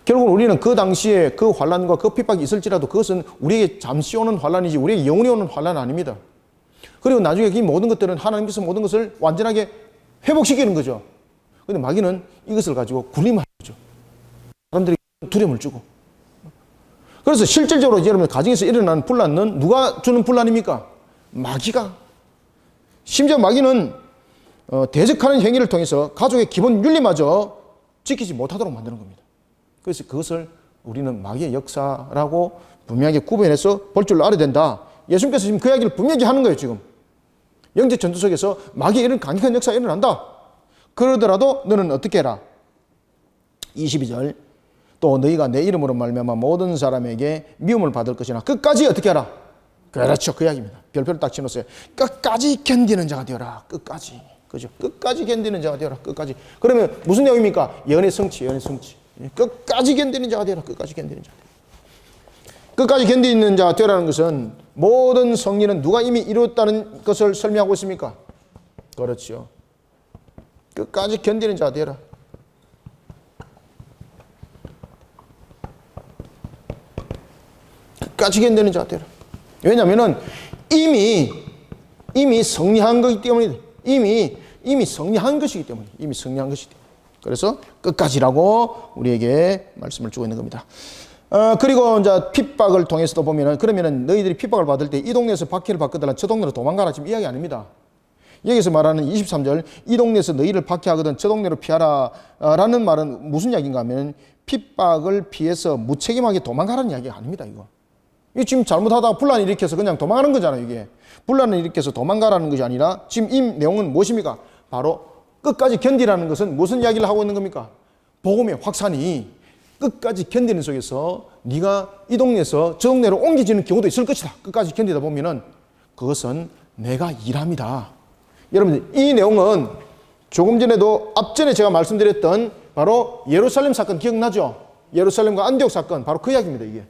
Speaker 1: 결국 우리는 그 당시에 그 환난과 그 핍박이 있을지라도 그것은 우리에게 잠시 오는 환난이지 우리에게 영원히 오는 환난은 아닙니다. 그리고 나중에 이 모든 것들은 하나님께서 모든 것을 완전하게 회복시키는 거죠. 그런데 마귀는 이것을 가지고 굴림하는 거죠. 사람들이 두려움을 주고. 그래서 실질적으로 여러분 가정에서 일어나는 분란은 누가 주는 분란입니까? 마귀가. 심지어 마귀는 대적하는 행위를 통해서 가족의 기본 윤리마저 지키지 못하도록 만드는 겁니다. 그래서 그것을 우리는 마귀의 역사라고 분명하게 구분해서 볼 줄 알아야 된다. 예수님께서 지금 그 이야기를 분명히 하는 거예요. 지금 영적 전투 속에서 마귀의 이런 강력한 역사가 일어난다. 그러더라도 너는 어떻게 해라? 22절 또 너희가 내 이름으로 말미암아 모든 사람에게 미움을 받을 것이나 끝까지 어떻게 하라? 그렇죠. 그 이야기입니다. 별표를 딱 치놓으세요. 끝까지 견디는 자가 되어라. 끝까지. 그죠? 끝까지 견디는 자가 되어라. 끝까지. 그러면 무슨 내용입니까? 연의 성취, 연의 성취. 끝까지 견디는 자가 되어라. 끝까지 견디는 자가 되어라. 끝까지 견디는 자가 되어라는 것은 모든 성리는 누가 이미 이루었다는 것을 설명하고 있습니까? 그렇죠. 끝까지 견디는 자가 되어라. 끝까지 견디는 자가 되어라. 왜냐하면 이미 성리한 거기 때문에 이미 성리한 것이기 때문에 이미 성리한 것이기 때문에 그래서 끝까지라고 우리에게 말씀을 주고 있는 겁니다. 그리고 이제 핍박을 통해서도 보면은 그러면은 너희들이 핍박을 받을 때 이 동네에서 박해를 받거든 저 동네로 도망가라 지금 이야기 아닙니다. 여기서 말하는 23절 이 동네에서 너희를 박해하거든 저 동네로 피하라 라는 말은 무슨 이야기인가 하면 핍박을 피해서 무책임하게 도망가라는 이야기가 아닙니다. 이거 지금 잘못하다가 분란을 일으켜서 그냥 도망가는 거잖아요. 이게 분란을 일으켜서 도망가라는 것이 아니라 지금 이 내용은 무엇입니까? 바로 끝까지 견디라는 것은 무슨 이야기를 하고 있는 겁니까? 복음의 확산이 끝까지 견디는 속에서 네가 이 동네에서 저 동네로 옮겨지는 경우도 있을 것이다. 끝까지 견디다 보면은 그것은 내가 일합니다. 여러분 이 내용은 조금 전에도 앞전에 제가 말씀드렸던 바로 예루살렘 사건 기억나죠? 예루살렘과 안디옥 사건 바로 그 이야기입니다. 이게.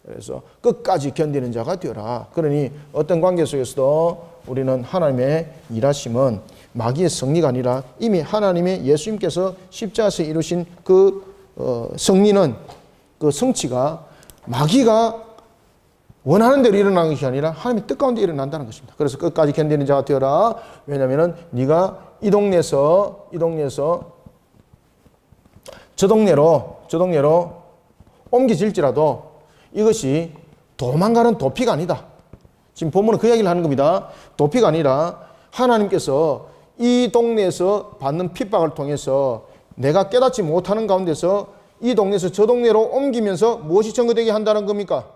Speaker 1: 그래서 끝까지 견디는 자가 되어라. 그러니 어떤 관계 속에서도 우리는 하나님의 일하심은 마귀의 승리가 아니라 이미 하나님의 예수님께서 십자가에서 이루신 그 승리는 그 성취가 마귀가 원하는 대로 일어나는 것이 아니라 하나님의 뜻 가운데 일어난다는 것입니다. 그래서 끝까지 견디는 자가 되어라. 왜냐하면 네가 이 동네에서 저 동네로 옮겨질지라도 이것이 도망가는 도피가 아니다. 지금 본문은 그 이야기를 하는 겁니다. 도피가 아니라 하나님께서 이 동네에서 받는 핍박을 통해서 내가 깨닫지 못하는 가운데서 이 동네에서 저 동네로 옮기면서 무엇이 증거되게 한다는 겁니까?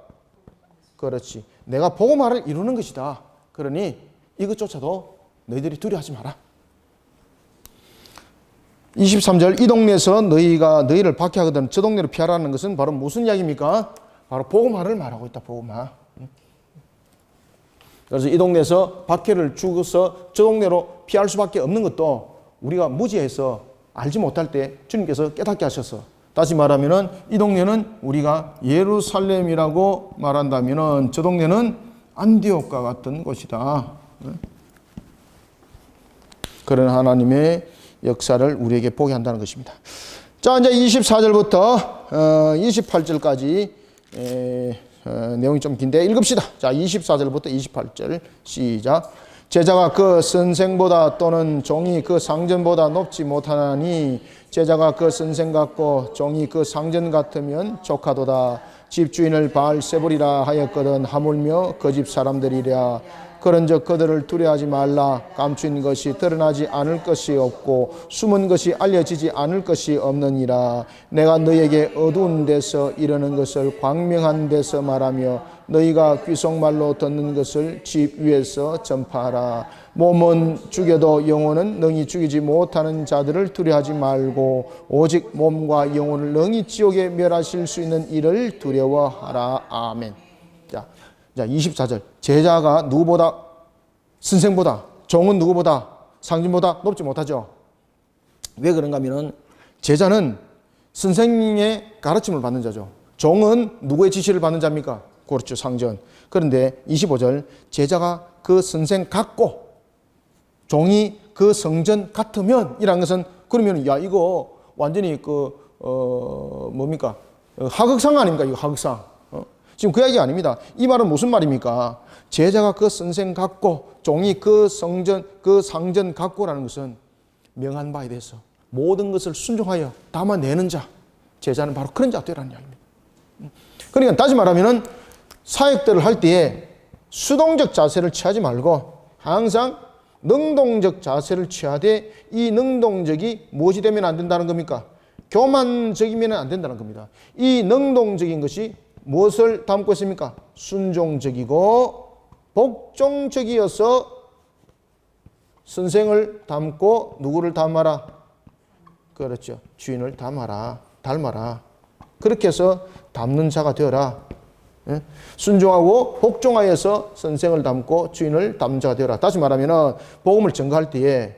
Speaker 1: 그렇지. 내가 복음화를 이루는 것이다. 그러니 이것조차도 너희들이 두려워하지 마라. 23절 이 동네에서 너희를 박해하거든 저 동네로 피하라는 것은 바로 무슨 이야기입니까? 바로 복음화를 말하고 있다. 복음화. 그래서 이 동네에서 박해를 주고서 저 동네로 피할 수밖에 없는 것도 우리가 무지해서 알지 못할 때 주님께서 깨닫게 하셔서, 다시 말하면은 이 동네는 우리가 예루살렘이라고 말한다면은 저 동네는 안디옥과 같은 곳이다. 그런 하나님의 역사를 우리에게 보게 한다는 것입니다. 자, 이제 24절부터 28절까지 내용이 좀 긴데 읽읍시다. 자, 24절부터 28절 시작. 제자가 그 선생보다 또는 종이 그 상전보다 높지 못하나니 제자가 그 선생 같고 종이 그 상전 같으면 족하도다. 집주인을 바알세불이라 하였거든 하물며 그 집 사람들이랴. 그런즉 그들을 두려워하지 말라. 감추인 것이 드러나지 않을 것이 없고 숨은 것이 알려지지 않을 것이 없느니라. 내가 너희에게 어두운 데서 이르는 것을 광명한 데서 말하며 너희가 귀속말로 듣는 것을 집 위에서 전파하라. 몸은 죽여도 영혼은 능히 죽이지 못하는 자들을 두려워하지 말고 오직 몸과 영혼을 능히 지옥에 멸하실 수 있는 이를 두려워하라. 아멘. 자, 24절. 제자가 누구보다, 선생보다, 종은 누구보다, 상전보다 높지 못하죠. 왜 그런가 하면은 제자는 선생의 가르침을 받는 자죠. 종은 누구의 지시를 받는 자입니까? 그렇죠, 상전. 그런데 25절. 제자가 그 선생 같고 종이 그 성전 같으면, 이란 것은 그러면 야 이거 완전히 뭡니까? 하극상 아닙니까? 이거 하극상. 지금 그 이야기 아닙니다. 이 말은 무슨 말입니까? 제자가 그 선생 같고 종이 그 성전, 그 상전 같고라는 것은 명한 바에 대해서 모든 것을 순종하여 담아내는 자, 제자는 바로 그런 자가 되라는 이야기입니다. 그러니까 다시 말하면은 사역들을 할 때에 수동적 자세를 취하지 말고 항상 능동적 자세를 취하되, 이 능동적이 무엇이 되면 안 된다는 겁니까? 교만적이면 안 된다는 겁니다. 이 능동적인 것이 무엇을 담고 있습니까? 순종적이고 복종적이어서 선생을 닮고 누구를 닮아라? 그렇죠. 주인을 닮아라. 그렇게 해서 닮는 자가 되어라. 순종하고 복종하여서 선생을 닮고 주인을 닮는 자가 되어라. 다시 말하면 복음을 전가할 때에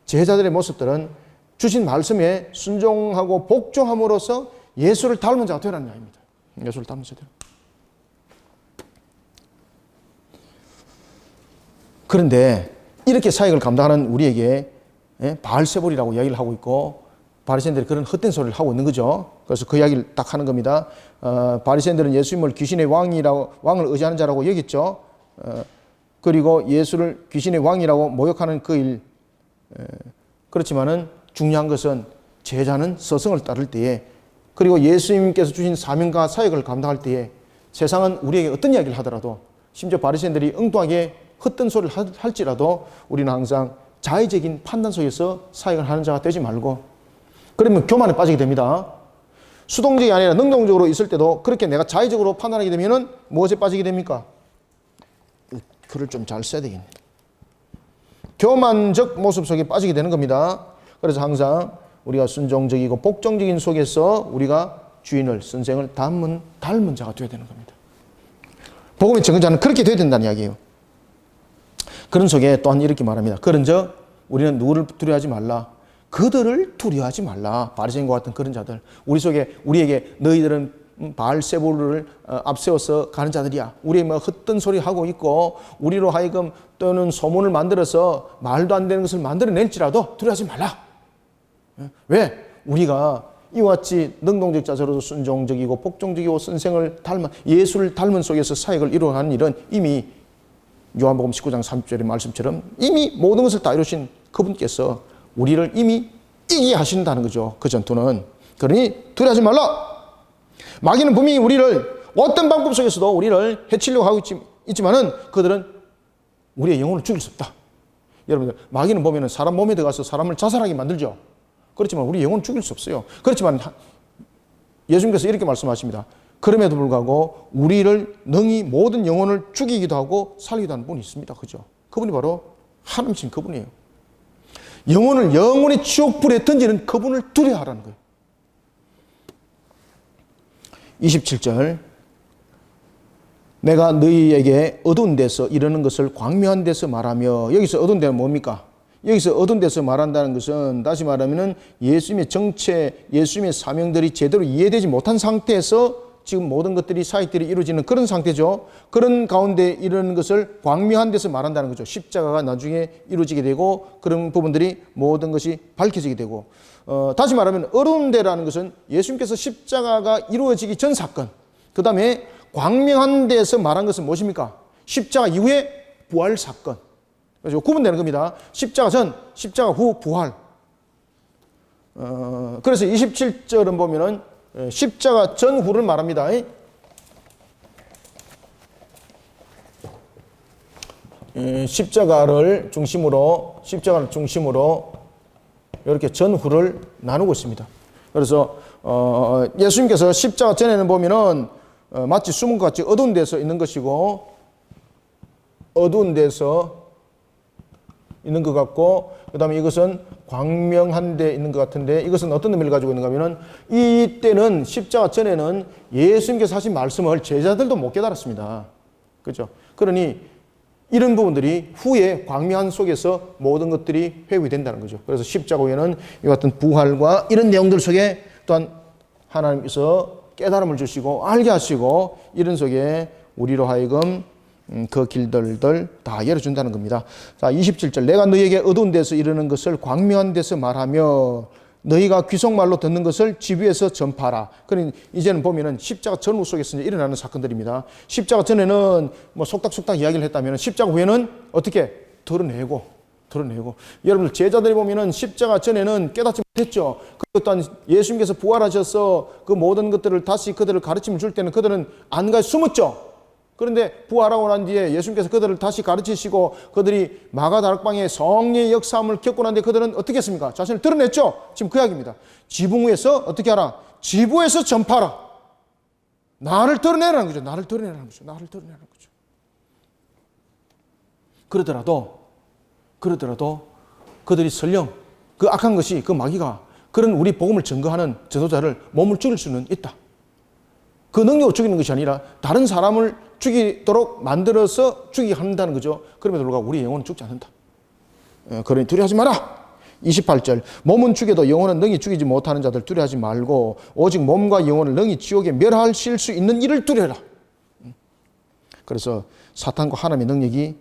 Speaker 1: 제자들의 모습들은 주신 말씀에 순종하고 복종함으로써 예수를 닮은 자가 되라는 이야기입니다. 예수를 닮은 자가 되라. 그런데 이렇게 사역을 감당하는 우리에게 바알세불이라고 이야기를 하고 있고, 바리새인들이 그런 헛된 소리를 하고 있는 거죠. 그래서 그 이야기를 딱 하는 겁니다. 바리새인들은 예수님을 귀신의 왕을 의지하는 자라고 여겼죠. 그리고 예수를 귀신의 왕이라고 모욕하는 그 일. 그렇지만은 중요한 것은 제자는 서성을 따를 때에, 그리고 예수님께서 주신 사명과 사역을 감당할 때에 세상은 우리에게 어떤 이야기를 하더라도, 심지어 바리새인들이 엉뚱하게 헛된 소리를 할지라도 우리는 항상 자의적인 판단 속에서 사역을 하는 자가 되지 말고, 그러면 교만에 빠지게 됩니다. 수동적이 아니라 능동적으로 있을 때도 그렇게 내가 자의적으로 판단하게 되면은 무엇에 빠지게 됩니까? 글을 좀 잘 써야 되겠네. 교만적 모습 속에 빠지게 되는 겁니다. 그래서 항상 우리가 순종적이고 복종적인 속에서 우리가 주인을, 선생을 닮은 자가 되어야 되는 겁니다. 복음의 증거자는 그렇게 되어야 된다는 이야기예요. 그런 속에 또한 이렇게 말합니다. 그런즉 우리는 누구를 두려워하지 말라. 그들을 두려워하지 말라. 바리새인과 같은 그런 자들. 우리에게 너희들은 바알세불을 앞세워서 가는 자들이야. 우리 헛된 소리 하고 있고, 우리로 하여금 또는 소문을 만들어서 말도 안 되는 것을 만들어낼지라도 두려워하지 말라. 왜? 우리가 이와 같이 능동적 자세로도 순종적이고 복종적이고 선생을 닮아 예수를 닮은 속에서 사역을 이루어가는 일은 이미 요한복음 19장 30절의 말씀처럼 이미 모든 것을 다 이루신 그분께서 우리를 이미 이기게 하신다는 거죠. 그 전투는. 그러니 두려워하지 말라. 마귀는 분명히 우리를 어떤 방법 속에서도 우리를 해치려고 하고 있지만은 그들은 우리의 영혼을 죽일 수 없다. 여러분들, 마귀는 보면은 사람 몸에 들어가서 사람을 자살하게 만들죠. 그렇지만 우리 영혼을 죽일 수 없어요. 그렇지만 예수님께서 이렇게 말씀하십니다. 그럼에도 불구하고 우리를 능히 모든 영혼을 죽이기도 하고 살리기도 하는 분이 있습니다. 그죠? 그분이 바로 하나님이신 그분이에요. 영혼을 영원히 지옥불에 던지는 그분을 두려워하라는 거예요. 27절 내가 너희에게 어두운 데서 이르는 것을 광명한 데서 말하며, 여기서 어두운 데는 뭡니까? 여기서 어두운 데서 말한다는 것은 다시 말하면 예수님의 정체, 예수님의 사명들이 제대로 이해되지 못한 상태에서 지금 모든 것들이 사역들이 이루어지는 그런 상태죠. 그런 가운데 이르는 것을 광명한 데서 말한다는 거죠. 십자가가 나중에 이루어지게 되고 그런 부분들이 모든 것이 밝혀지게 되고, 다시 말하면 어두운 데라는 것은 예수님께서 십자가가 이루어지기 전 사건, 그 다음에 광명한 데서 말한 것은 무엇입니까? 십자가 이후의 부활 사건. 그래서 구분되는 겁니다. 십자가 전, 십자가 후 부활. 그래서 27절은 보면은 십자가 전후를 말합니다. 십자가를 중심으로 이렇게 전후를 나누고 있습니다. 그래서 예수님께서 십자가 전에는 보면은 마치 숨은 것 같이 어두운 데서 있는 것이고, 어두운 데서 있는 것 같고, 그 다음에 이것은 광명한 데 있는 것 같은데, 이것은 어떤 의미를 가지고 있는가 하면은, 이때는 십자가 전에는 예수님께서 하신 말씀을 제자들도 못 깨달았습니다. 그죠? 그러니 이런 부분들이 후에 광명한 속에서 모든 것들이 회복이 된다는 거죠. 그래서 십자가 후에는 이 같은 부활과 이런 내용들 속에 또한 하나님께서 깨달음을 주시고 알게 하시고, 이런 속에 우리로 하여금 그 길들을 다 열어준다는 겁니다. 자, 27절 내가 너희에게 어두운 데서 이르는 것을 광명한 데서 말하며 너희가 귀속말로 듣는 것을 집 위에서 전파하라. 그러니 이제는 보면은 십자가 전후 속에서 이제 일어나는 사건들입니다. 십자가 전에는 뭐 속닥속닥 이야기를 했다면 십자가 후에는 어떻게 드러내고 여러분들 제자들이 보면은 십자가 전에는 깨닫지 못했죠. 그것 또한 예수님께서 부활하셔서 그 모든 것들을 다시 그들을 가르침을 줄 때는 그들은 안가에 숨었죠. 그런데 부활하고 난 뒤에 예수님께서 그들을 다시 가르치시고 그들이 마가다락방에 성령의 역사함을 겪고 난 뒤에 그들은 어떻게 했습니까? 자신을 드러냈죠. 지금 그 이야기입니다. 지붕 위에서 어떻게 하라? 지부에서 전파하라. 나를 드러내라는 거죠. 나를 드러내라는 거죠. 그러더라도 그들이 설령 그 악한 것이, 그 마귀가 그런 우리 복음을 증거하는 전도자를 몸을 죽일 수는 있다. 그 능력으로 죽이는 것이 아니라 다른 사람을 죽이도록 만들어서 죽이게 한다는 거죠. 그럼에도 불구하고 우리의 영혼은 죽지 않는다. 그러니 두려워하지 마라. 28절 몸은 죽여도 영혼은 능히 죽이지 못하는 자들 두려워하지 말고 오직 몸과 영혼을 능히 지옥에 멸하실 수 있는 이를 두려워라. 그래서 사탄과 하나님의 능력이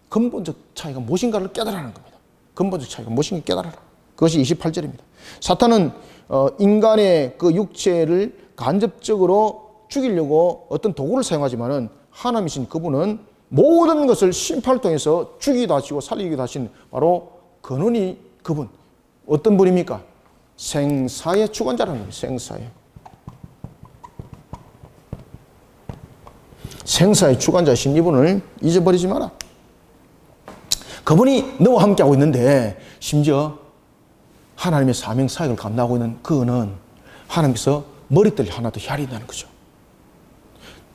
Speaker 1: 근본적 차이가 무엇인가를 깨달으라는 겁니다. 근본적 차이가 무엇인가 깨달아라. 그것이 28절입니다. 사탄은 인간의 그 육체를 간접적으로 죽이려고 어떤 도구를 사용하지만은 하나님이신 그분은 모든 것을 심판을 통해서 죽이기도 하시고 살리기도 하신 바로 근원이 그분. 어떤 분입니까? 생사의 주관자라는 거예요. 생사의 주관자이신 이분을 잊어버리지 마라. 그분이 너와 함께하고 있는데 심지어 하나님의 사명 사역을 감당하고 있는 그는 하나님께서 머리털 하나도 헤아린다는 거죠.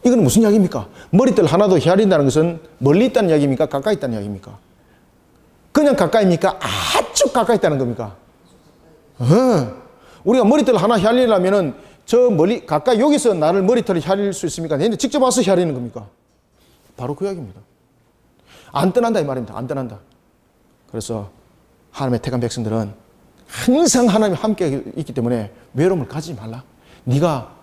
Speaker 1: 이건 무슨 이야기입니까? 머리털 하나도 헤아린다는 것은 멀리 있다는 이야기입니까? 가까이 있다는 이야기입니까? 그냥 가까이입니까? 아주 가까이 있다는 겁니까? 우리가 머리털 하나 헤아리려면은 저 멀리 가까이 여기서 나를 머리털을 헤아릴 수 있습니까? 근데 직접 와서 헤아리는 겁니까? 바로 그 이야기입니다. 안 떠난다 이 말입니다. 안 떠난다. 그래서 하나님의 택한 백성들은 항상 하나님이 함께 있기 때문에 외로움을 가지지 말라. 네가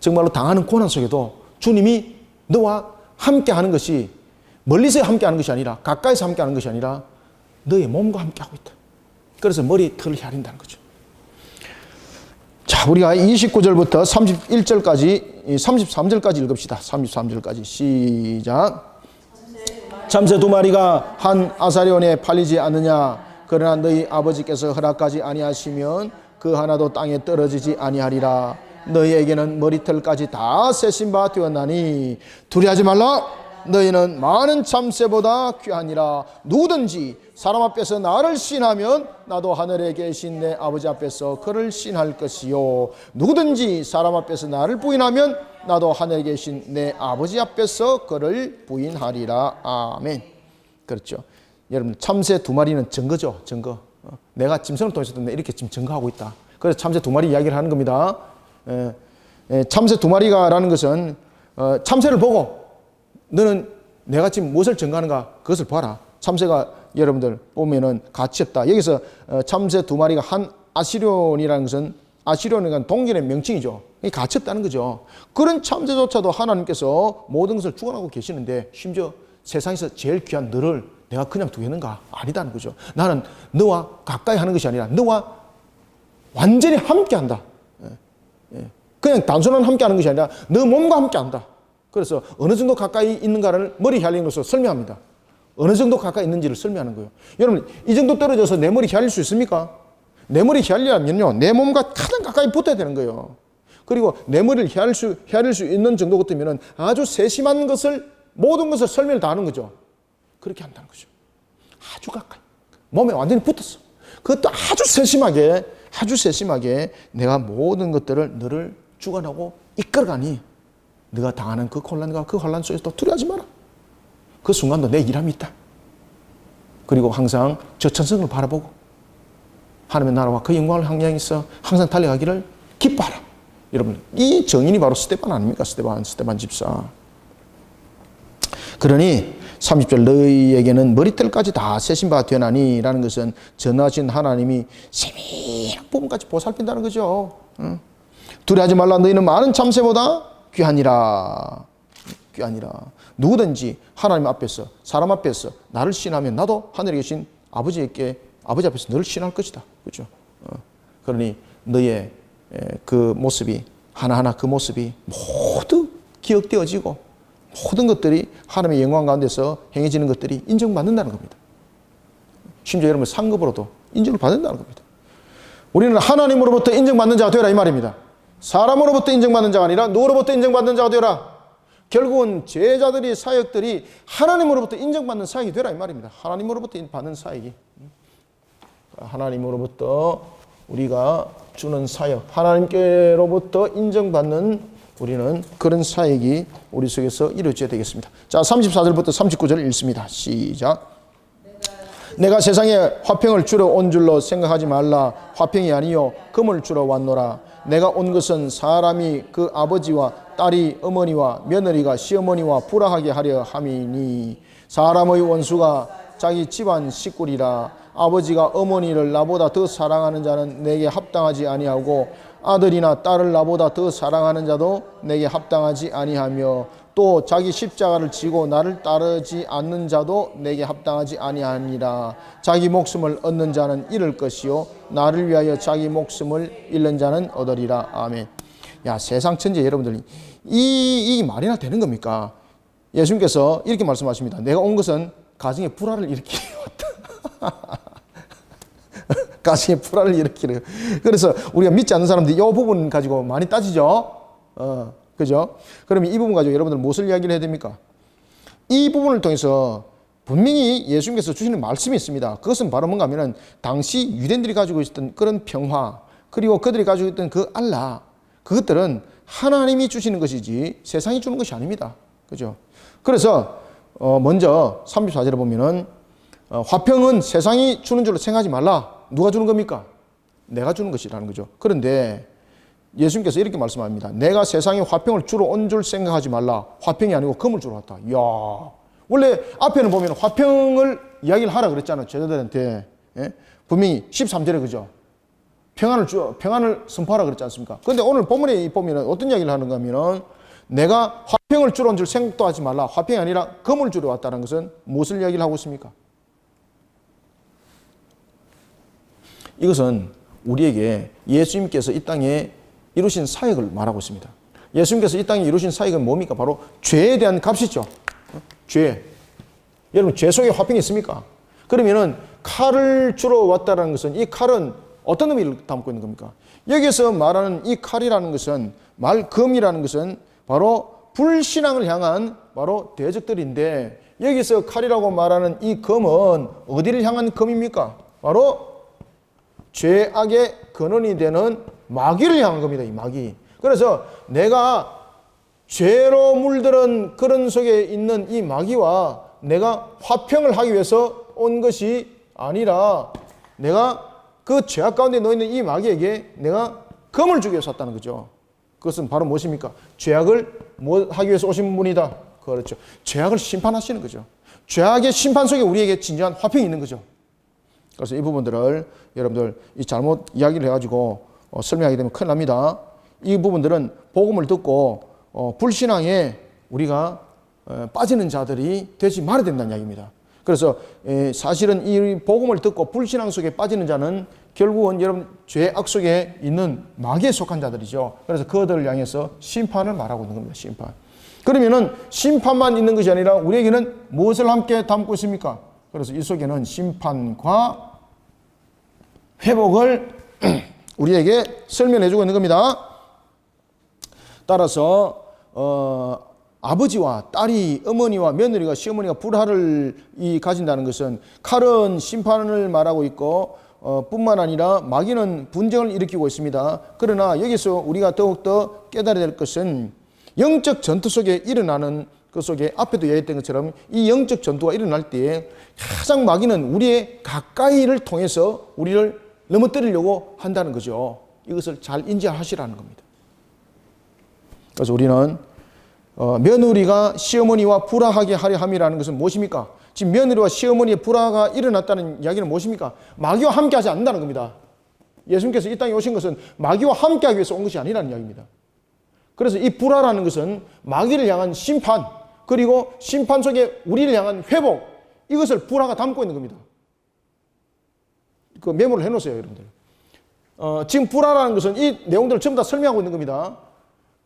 Speaker 1: 정말로 당하는 고난 속에도 주님이 너와 함께하는 것이 멀리서 함께하는 것이 아니라 가까이서 함께하는 것이 아니라 너의 몸과 함께하고 있다. 그래서 머리털을 헤아린다는 거죠. 자, 우리가 29절부터 31절까지 33절까지 읽읍시다. 33절까지 시작. 참새 두 마리가 한 아사리온에 팔리지 않느냐. 그러나 너희 아버지께서 허락하지 아니하시면 그 하나도 땅에 떨어지지 아니하리라. 너희에게는 머리털까지 다 세신 바 되었나니 두려워하지 말라. 너희는 많은 참새보다 귀하니라. 누구든지 사람 앞에서 나를 신하면 나도 하늘에 계신 내 아버지 앞에서 그를 신할 것이요, 누구든지 사람 앞에서 나를 부인하면 나도 하늘에 계신 내 아버지 앞에서 그를 부인하리라. 아멘. 그렇죠. 여러분 참새 두 마리는 증거죠. 증거. 내가 짐승을 통해서도 이렇게 지금 증거하고 있다. 그래서 참새 두 마리 이야기를 하는 겁니다. 참새 두 마리가라는 것은 참새를 보고 너는 내가 지금 무엇을 증거하는가 그것을 봐라. 참새가 여러분들 보면은 가치 없다. 여기서 참새 두 마리가 한 아시리온이라는 것은 아시리온은 동일의 명칭이죠. 가치 없다는 거죠. 그런 참새조차도 하나님께서 모든 것을 주관하고 계시는데 심지어 세상에서 제일 귀한 너를 내가 그냥 두겠는가? 아니다는 거죠. 나는 너와 가까이 하는 것이 아니라 너와 완전히 함께 한다. 그냥 단순한 함께 하는 것이 아니라 너 몸과 함께 한다. 그래서 어느 정도 가까이 있는가를 머리 휘날림으로써 설명합니다. 어느 정도 가까이 있는지를 설명하는 거예요. 여러분, 이 정도 떨어져서 내 머리 휘날릴 수 있습니까? 내 머리 휘날리려면요, 내 몸과 가장 가까이 붙어야 되는 거예요. 그리고 내 머리를 휘날릴 수 있는 정도 같으면 아주 세심한 것을, 모든 것을 설명을 다 하는 거죠. 그렇게 한다는 거죠. 아주 가까이. 몸에 완전히 붙었어. 그것도 아주 세심하게 내가 모든 것들을 너를 주관하고 이끌어가니 네가 당하는 그 혼란과 그 혼란 속에서 또 두려워하지 마라. 그 순간도 내 일함이 있다. 그리고 항상 저 천성을 바라보고 하나님의 나라와 그 영광을 향해 있어 항상 달려가기를 기뻐하라. 여러분, 이 정인이 바로 스데반 아닙니까? 스데반 집사. 그러니 30절 너희에게는 머리털까지 다 세신 바 되나니 라는 것은 전하신 하나님이 세밀한 부분까지 보살핀다는 거죠. 두려워하지 말라. 너희는 많은 참새보다 귀하니라. 누구든지 하나님 앞에서, 사람 앞에서 나를 신하면 나도 하늘에 계신 아버지 앞에서 너를 신할 것이다. 그렇죠? 그러니 너의 그 모습이 하나하나 그 모습이 모두 기억되어지고 모든 것들이 하나님의 영광 가운데서 행해지는 것들이 인정받는다는 겁니다. 심지어 여러분 상급으로도 인정을 받는다는 겁니다. 우리는 하나님으로부터 인정받는 자가 되라 이 말입니다. 사람으로부터 인정받는 자가 아니라 누구로부터 인정받는 자가 되라. 결국은 제자들이, 사역들이 하나님으로부터 인정받는 사역이 되라 이 말입니다. 하나님으로부터 받는 사역이. 하나님으로부터 우리가 주는 사역, 하나님께로부터 인정받는 우리는 그런 사역이 우리 속에서 이루어져야 되겠습니다. 자, 34절부터 39절 읽습니다. 시작. 내가 세상에 화평을 주러 온 줄로 생각하지 말라. 화평이 아니요 금을 주러 왔노라. 내가 온 것은 사람이 그 아버지와 딸이 어머니와 며느리가 시어머니와 불화하게 하려 함이니 사람의 원수가 자기 집안 식구리라. 아버지가 어머니를 나보다 더 사랑하는 자는 내게 합당하지 아니하고 아들이나 딸을 나보다 더 사랑하는 자도 내게 합당하지 아니하며 또 자기 십자가를 지고 나를 따르지 않는 자도 내게 합당하지 아니하니라. 자기 목숨을 얻는 자는 잃을 것이요 나를 위하여 자기 목숨을 잃는 자는 얻으리라. 아멘. 야, 세상 천지 여러분들 이 말이나 되는 겁니까? 예수님께서 이렇게 말씀하십니다. 내가 온 것은 가정에 불화를 일으키려 왔다. 가정에 불화를 일으키려. 그래서 우리가 믿지 않는 사람들이 이 부분 가지고 많이 따지죠. 그죠? 그러면 이 부분 가지고 여러분들 무엇을 이야기를 해야 됩니까? 이 부분을 통해서 분명히 예수님께서 주시는 말씀이 있습니다. 그것은 바로 뭔가 하면은 당시 유대인들이 가지고 있었던 그런 평화, 그리고 그들이 가지고 있던 그 알라, 그것들은 하나님이 주시는 것이지 세상이 주는 것이 아닙니다. 그죠? 그래서 먼저 34절에 보면은 화평은 세상이 주는 줄로 생각하지 말라. 누가 주는 겁니까? 내가 주는 것이라는 거죠. 그런데 예수님께서 이렇게 말씀합니다. 내가 세상에 화평을 주러 온 줄 생각하지 말라. 화평이 아니고 금을 주러 왔다. 이야, 원래 앞에는 보면 화평을 이야기를 하라 그랬잖아요. 제자들한테. 예? 분명히 13절에 그죠? 평안을 선포하라 그랬지 않습니까? 그런데 오늘 본문에 보면 어떤 이야기를 하는가 하면 내가 화평을 주러 온 줄 생각도 하지 말라. 화평이 아니라 금을 주러 왔다는 것은 무엇을 이야기를 하고 있습니까? 이것은 우리에게 예수님께서 이 땅에 이루신 사역을 말하고 있습니다. 예수님께서 이 땅에 이루신 사역은 뭡니까? 바로 죄에 대한 값이죠. 죄. 여러분, 죄 속에 화평이 있습니까? 그러면은 칼을 주러 왔다는 것은 이 칼은 어떤 의미를 담고 있는 겁니까? 여기서 말하는 이 칼이라는 것은, 금이라는 것은 바로 불신앙을 향한 바로 대적들인데, 여기서 칼이라고 말하는 이 금은 어디를 향한 금입니까? 바로 죄악의 근원이 되는 마귀를 향한 겁니다. 이 마귀. 그래서 내가 죄로 물들은 그런 속에 있는 이 마귀와 내가 화평을 하기 위해서 온 것이 아니라 내가 그 죄악 가운데 놓여있는 이 마귀에게 내가 검을 주기 위해서 왔다는 거죠. 그것은 바로 무엇입니까? 죄악을 뭐 하기 위해서 오신 분이다. 그렇죠. 죄악을 심판하시는 거죠. 죄악의 심판 속에 우리에게 진정한 화평이 있는 거죠. 그래서 이 부분들을 여러분들 이 잘못 이야기를 해가지고 설명하게 되면 큰일 납니다. 이 부분들은 복음을 듣고 불신앙에 우리가 빠지는 자들이 되지 말아야 된다는 이야기입니다. 그래서 사실은 이 복음을 듣고 불신앙 속에 빠지는 자는 결국은 여러분 죄악 속에 있는 마귀에 속한 자들이죠. 그래서 그들을 향해서 심판을 말하고 있는 겁니다. 심판. 그러면은 심판만 있는 것이 아니라 우리에게는 무엇을 함께 담고 있습니까? 그래서 이 속에는 심판과 회복을 우리에게 설명해 주고 있는 겁니다. 따라서 아버지와 딸이, 어머니와 며느리가, 시어머니가 불화를 가진다는 것은 칼은 심판을 말하고 있고 뿐만 아니라 마귀는 분쟁을 일으키고 있습니다. 그러나 여기서 우리가 더욱더 깨달아야 될 것은 영적 전투 속에 일어나는 그 속에 앞에도 얘기했던 것처럼 이 영적 전투가 일어날 때에 가장 마귀는 우리의 가까이를 통해서 우리를 넘어뜨리려고 한다는 거죠. 이것을 잘 인지하시라는 겁니다. 그래서 우리는 며느리가 시어머니와 불화하게 하려 함이라는 것은 무엇입니까? 지금 며느리와 시어머니의 불화가 일어났다는 이야기는 무엇입니까? 마귀와 함께 하지 않는다는 겁니다. 예수님께서 이 땅에 오신 것은 마귀와 함께 하기 위해서 온 것이 아니라는 이야기입니다. 그래서 이 불화라는 것은 마귀를 향한 심판, 그리고 심판 속에 우리를 향한 회복, 이것을 불화가 담고 있는 겁니다. 그 메모를 해놓으세요, 여러분들. 지금 불화라는 것은 이 내용들을 전부 다 설명하고 있는 겁니다.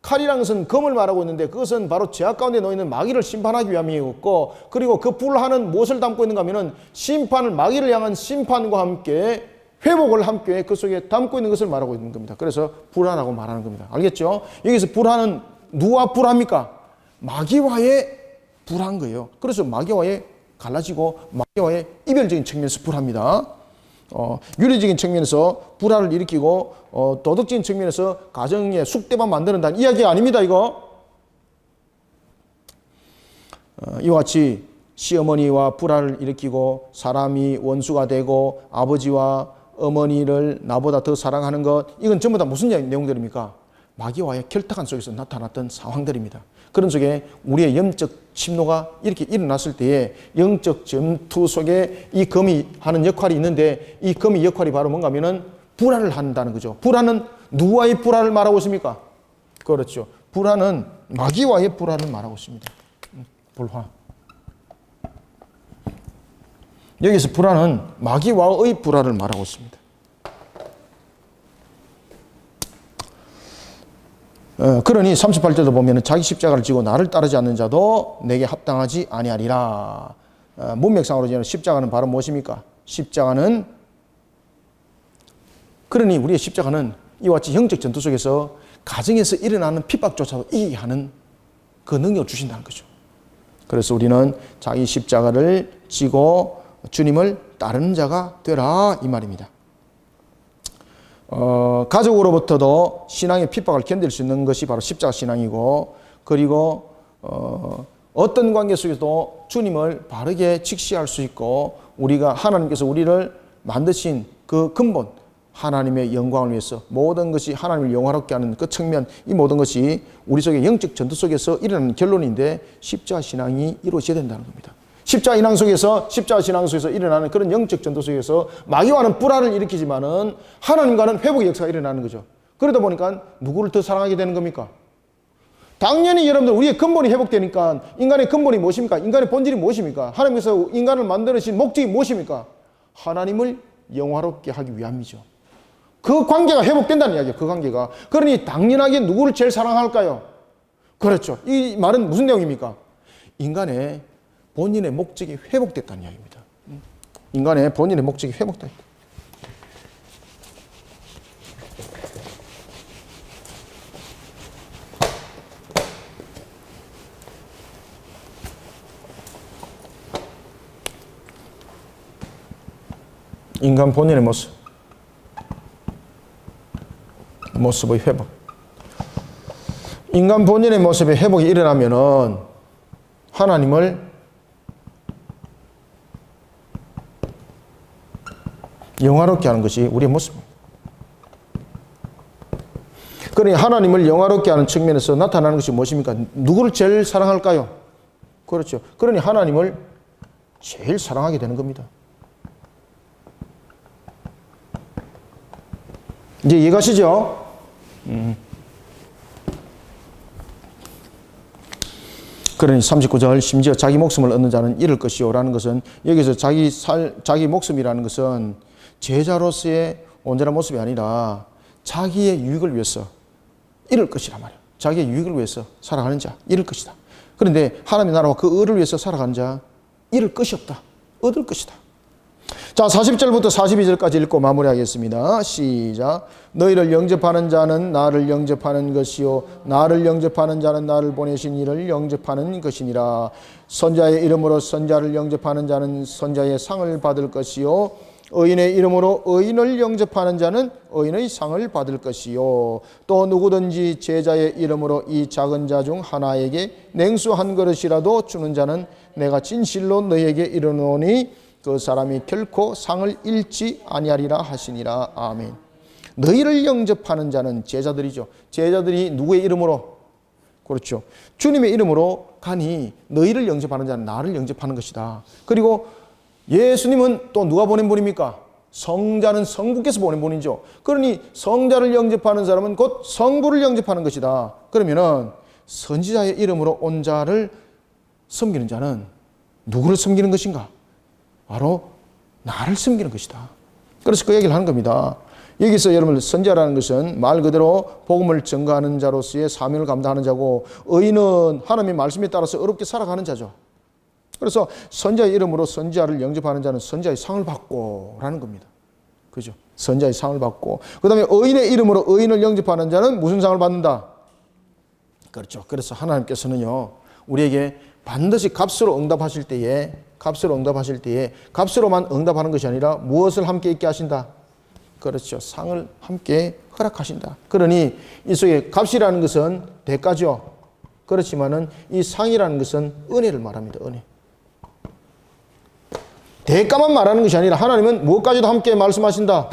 Speaker 1: 칼이라는 것은 검을 말하고 있는데 그것은 바로 죄악 가운데 놓여있는 마귀를 심판하기 위함이었고, 그리고 그 불화는 무엇을 담고 있는가 하면 심판을, 마귀를 향한 심판과 함께 회복을 함께 그 속에 담고 있는 것을 말하고 있는 겁니다. 그래서 불화라고 말하는 겁니다. 알겠죠? 여기서 불화는 누구와 불화입니까? 마귀와의 불화인 거예요. 그래서 마귀와의 갈라지고 마귀와의 이별적인 측면에서 불화입니다. 윤리적인 측면에서 불화를 일으키고 도덕적인 측면에서 가정에 쑥대밭 만드는다는 이야기가 아닙니다. 이거 이와 같이 시어머니와 불화를 일으키고 사람이 원수가 되고 아버지와 어머니를 나보다 더 사랑하는 것, 이건 전부 다 무슨 내용들입니까? 마귀와의 결탁한 속에서 나타났던 상황들입니다. 그런 속에 우리의 영적 침노가 이렇게 일어났을 때에 영적 전투 속에 이 검이 하는 역할이 있는데, 이 검의 역할이 바로 뭔가 하면은 불화를 한다는 거죠. 불화는 누구와의 불화를 말하고 있습니까? 그렇죠. 불화는 마귀와의 불화를 말하고 있습니다. 불화. 여기서 불화는 마귀와의 불화를 말하고 있습니다. 그러니 38절도 보면 자기 십자가를 지고 나를 따르지 않는 자도 내게 합당하지 아니하리라. 문맥상으로 십자가는 바로 무엇입니까? 십자가는, 그러니 우리의 십자가는 이와 같이 영적 전투 속에서 가정에서 일어나는 핍박조차도 이기게 하는 그 능력을 주신다는 거죠. 그래서 우리는 자기 십자가를 지고 주님을 따르는 자가 되라, 이 말입니다. 가족으로부터도 신앙의 핍박을 견딜 수 있는 것이 바로 십자가 신앙이고, 그리고 어떤 관계 속에서도 주님을 바르게 직시할 수 있고, 우리가 하나님께서 우리를 만드신 그 근본, 하나님의 영광을 위해서 모든 것이 하나님을 영화롭게 하는 그 측면, 이 모든 것이 우리 속의 영적 전투 속에서 일어나는 결론인데 십자가 신앙이 이루어져야 된다는 겁니다. 십자가 신앙 속에서 일어나는 그런 영적 전투 속에서 마귀와는 불화를 일으키지만은 하나님과는 회복의 역사가 일어나는 거죠. 그러다 보니까 누구를 더 사랑하게 되는 겁니까? 당연히 여러분들 우리의 근본이 회복되니까, 인간의 근본이 무엇입니까? 인간의 본질이 무엇입니까? 하나님께서 인간을 만드신 목적이 무엇입니까? 하나님을 영화롭게 하기 위함이죠. 그 관계가 회복된다는 이야기예요. 그 관계가. 그러니 당연하게 누구를 제일 사랑할까요? 그렇죠. 이 말은 무슨 내용입니까? 인간의 본인의 목적이 회복됐다는 이야기입니다. 인간의 본인의 목적이 회복됐다. 인간 본인의 모습의 회복. 인간 본인의 모습의 회복이 일어나면은 하나님을 영화롭게 하는 것이 우리의 모습입니다. 그러니 하나님을 영화롭게 하는 측면에서 나타나는 것이 무엇입니까? 누구를 제일 사랑할까요? 그렇죠. 그러니 하나님을 제일 사랑하게 되는 겁니다. 이제 이해가시죠? 그러니 39절 심지어 자기 목숨을 얻는 자는 잃을 것이요 라는 것은 여기서 자기 목숨이라는 것은 제자로서의 온전한 모습이 아니라 자기의 유익을 위해서 잃을 것이란 말이에요. 자기의 유익을 위해서 살아가는 자 잃을 것이다. 그런데 하나님의 나라와 그 의를 위해서 살아가는 자 잃을 것이 없다. 얻을 것이다. 자, 40절부터 42절까지 읽고 마무리하겠습니다. 시작. 너희를 영접하는 자는 나를 영접하는 것이요 나를 영접하는 자는 나를 보내신 이를 영접하는 것이니라. 선자의 이름으로 선자를 영접하는 자는 선자의 상을 받을 것이요 의인의 이름으로 의인을 영접하는 자는 의인의 상을 받을 것이요 또 누구든지 제자의 이름으로 이 작은 자 중 하나에게 냉수 한 그릇이라도 주는 자는 내가 진실로 너희에게 이르노니 그 사람이 결코 상을 잃지 아니하리라 하시니라. 아멘. 너희를 영접하는 자는 제자들이죠. 제자들이 누구의 이름으로? 그렇죠. 주님의 이름으로 가니 너희를 영접하는 자는 나를 영접하는 것이다. 그리고 예수님은 또 누가 보낸 분입니까? 성자는 성부께서 보낸 분이죠. 그러니 성자를 영접하는 사람은 곧 성부를 영접하는 것이다. 그러면은 선지자의 이름으로 온 자를 섬기는 자는 누구를 섬기는 것인가? 바로 나를 섬기는 것이다. 그래서 그 얘기를 하는 겁니다. 여기서 여러분 선지자라는 것은 말 그대로 복음을 전가하는 자로서의 사명을 감당하는 자고 의인은 하나님의 말씀에 따라서 어렵게 살아가는 자죠. 그래서 선지자의 이름으로 선지자를 영접하는 자는 선지자의 상을 받고 라는 겁니다. 그죠? 선지자의 상을 받고 그 다음에 의인의 이름으로 의인을 영접하는 자는 무슨 상을 받는다? 그렇죠. 그래서 하나님께서는요 우리에게 반드시 값으로 응답하실 때에 값으로만 응답하는 것이 아니라 무엇을 함께 있게 하신다? 그렇죠. 상을 함께 허락하신다. 그러니 이 속에 값이라는 것은 대가죠. 그렇지만은 이 상이라는 것은 은혜를 말합니다. 은혜. 대가만 말하는 것이 아니라 하나님은 무엇까지도 함께 말씀하신다.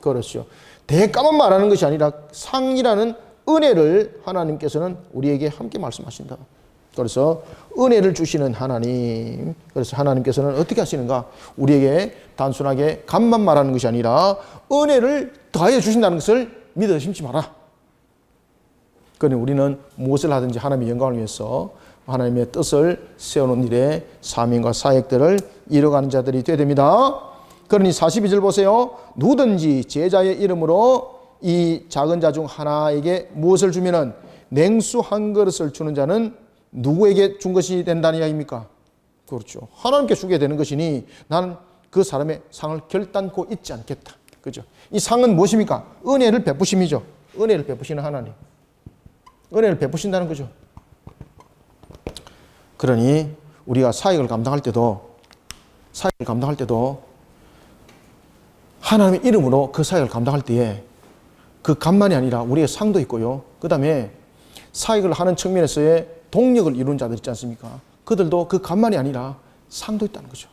Speaker 1: 그렇죠. 대가만 말하는 것이 아니라 상이라는 은혜를 하나님께서는 우리에게 함께 말씀하신다. 그래서 은혜를 주시는 하나님. 그래서 하나님께서는 어떻게 하시는가? 우리에게 단순하게 값만 말하는 것이 아니라 은혜를 더하여 주신다는 것을 믿어 심지 마라. 그러니 우리는 무엇을 하든지 하나님의 영광을 위해서 하나님의 뜻을 세워놓은 일에 사명과 사역들을 이뤄가는 자들이 되어야 됩니다. 그러니 42절 보세요. 누구든지 제자의 이름으로 이 작은 자 중 하나에게 무엇을 주면은 냉수 한 그릇을 주는 자는 누구에게 준 것이 된다는 이야기입니까? 그렇죠. 하나님께 주게 되는 것이니 나는 그 사람의 상을 결단코 잊지 않겠다. 그죠? 이 상은 무엇입니까? 은혜를 베푸심이죠. 은혜를 베푸시는 하나님. 은혜를 베푸신다는 거죠. 그러니 우리가 사역을 감당할 때도 하나님의 이름으로 그 사역을 감당할 때에 그 값만이 아니라 우리의 상도 있고요. 그 다음에 사역을 하는 측면에서의 동력을 이루는 자들 있지 않습니까? 그들도 그 값만이 아니라 상도 있다는 거죠.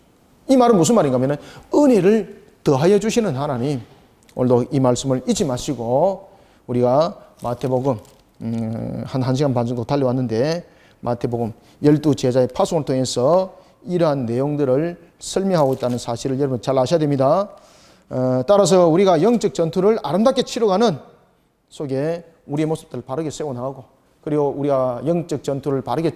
Speaker 1: 이 말은 무슨 말인가 하면 은혜를 더하여 주시는 하나님. 오늘도 이 말씀을 잊지 마시고 우리가 마태복음 한 1시간 반 정도 달려왔는데 마태복음 12제자의 파송을 통해서 이러한 내용들을 설명하고 있다는 사실을 여러분 잘 아셔야 됩니다. 따라서 우리가 영적 전투를 아름답게 치러가는 속에 우리의 모습들을 바르게 세워나가고 그리고 우리가 영적 전투를 바르게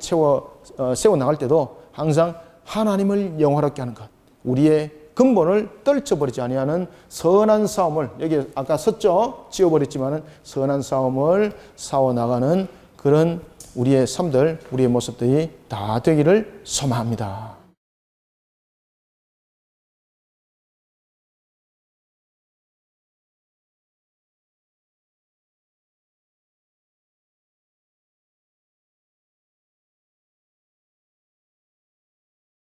Speaker 1: 세워나갈 때도 항상 하나님을 영화롭게 하는 것, 우리의 근본을 떨쳐버리지 아니하는 선한 싸움을, 여기 아까 섰죠? 지워버렸지만은 선한 싸움을 싸워나가는 그런 우리의 삶들, 우리의 모습들이 다 되기를 소망합니다.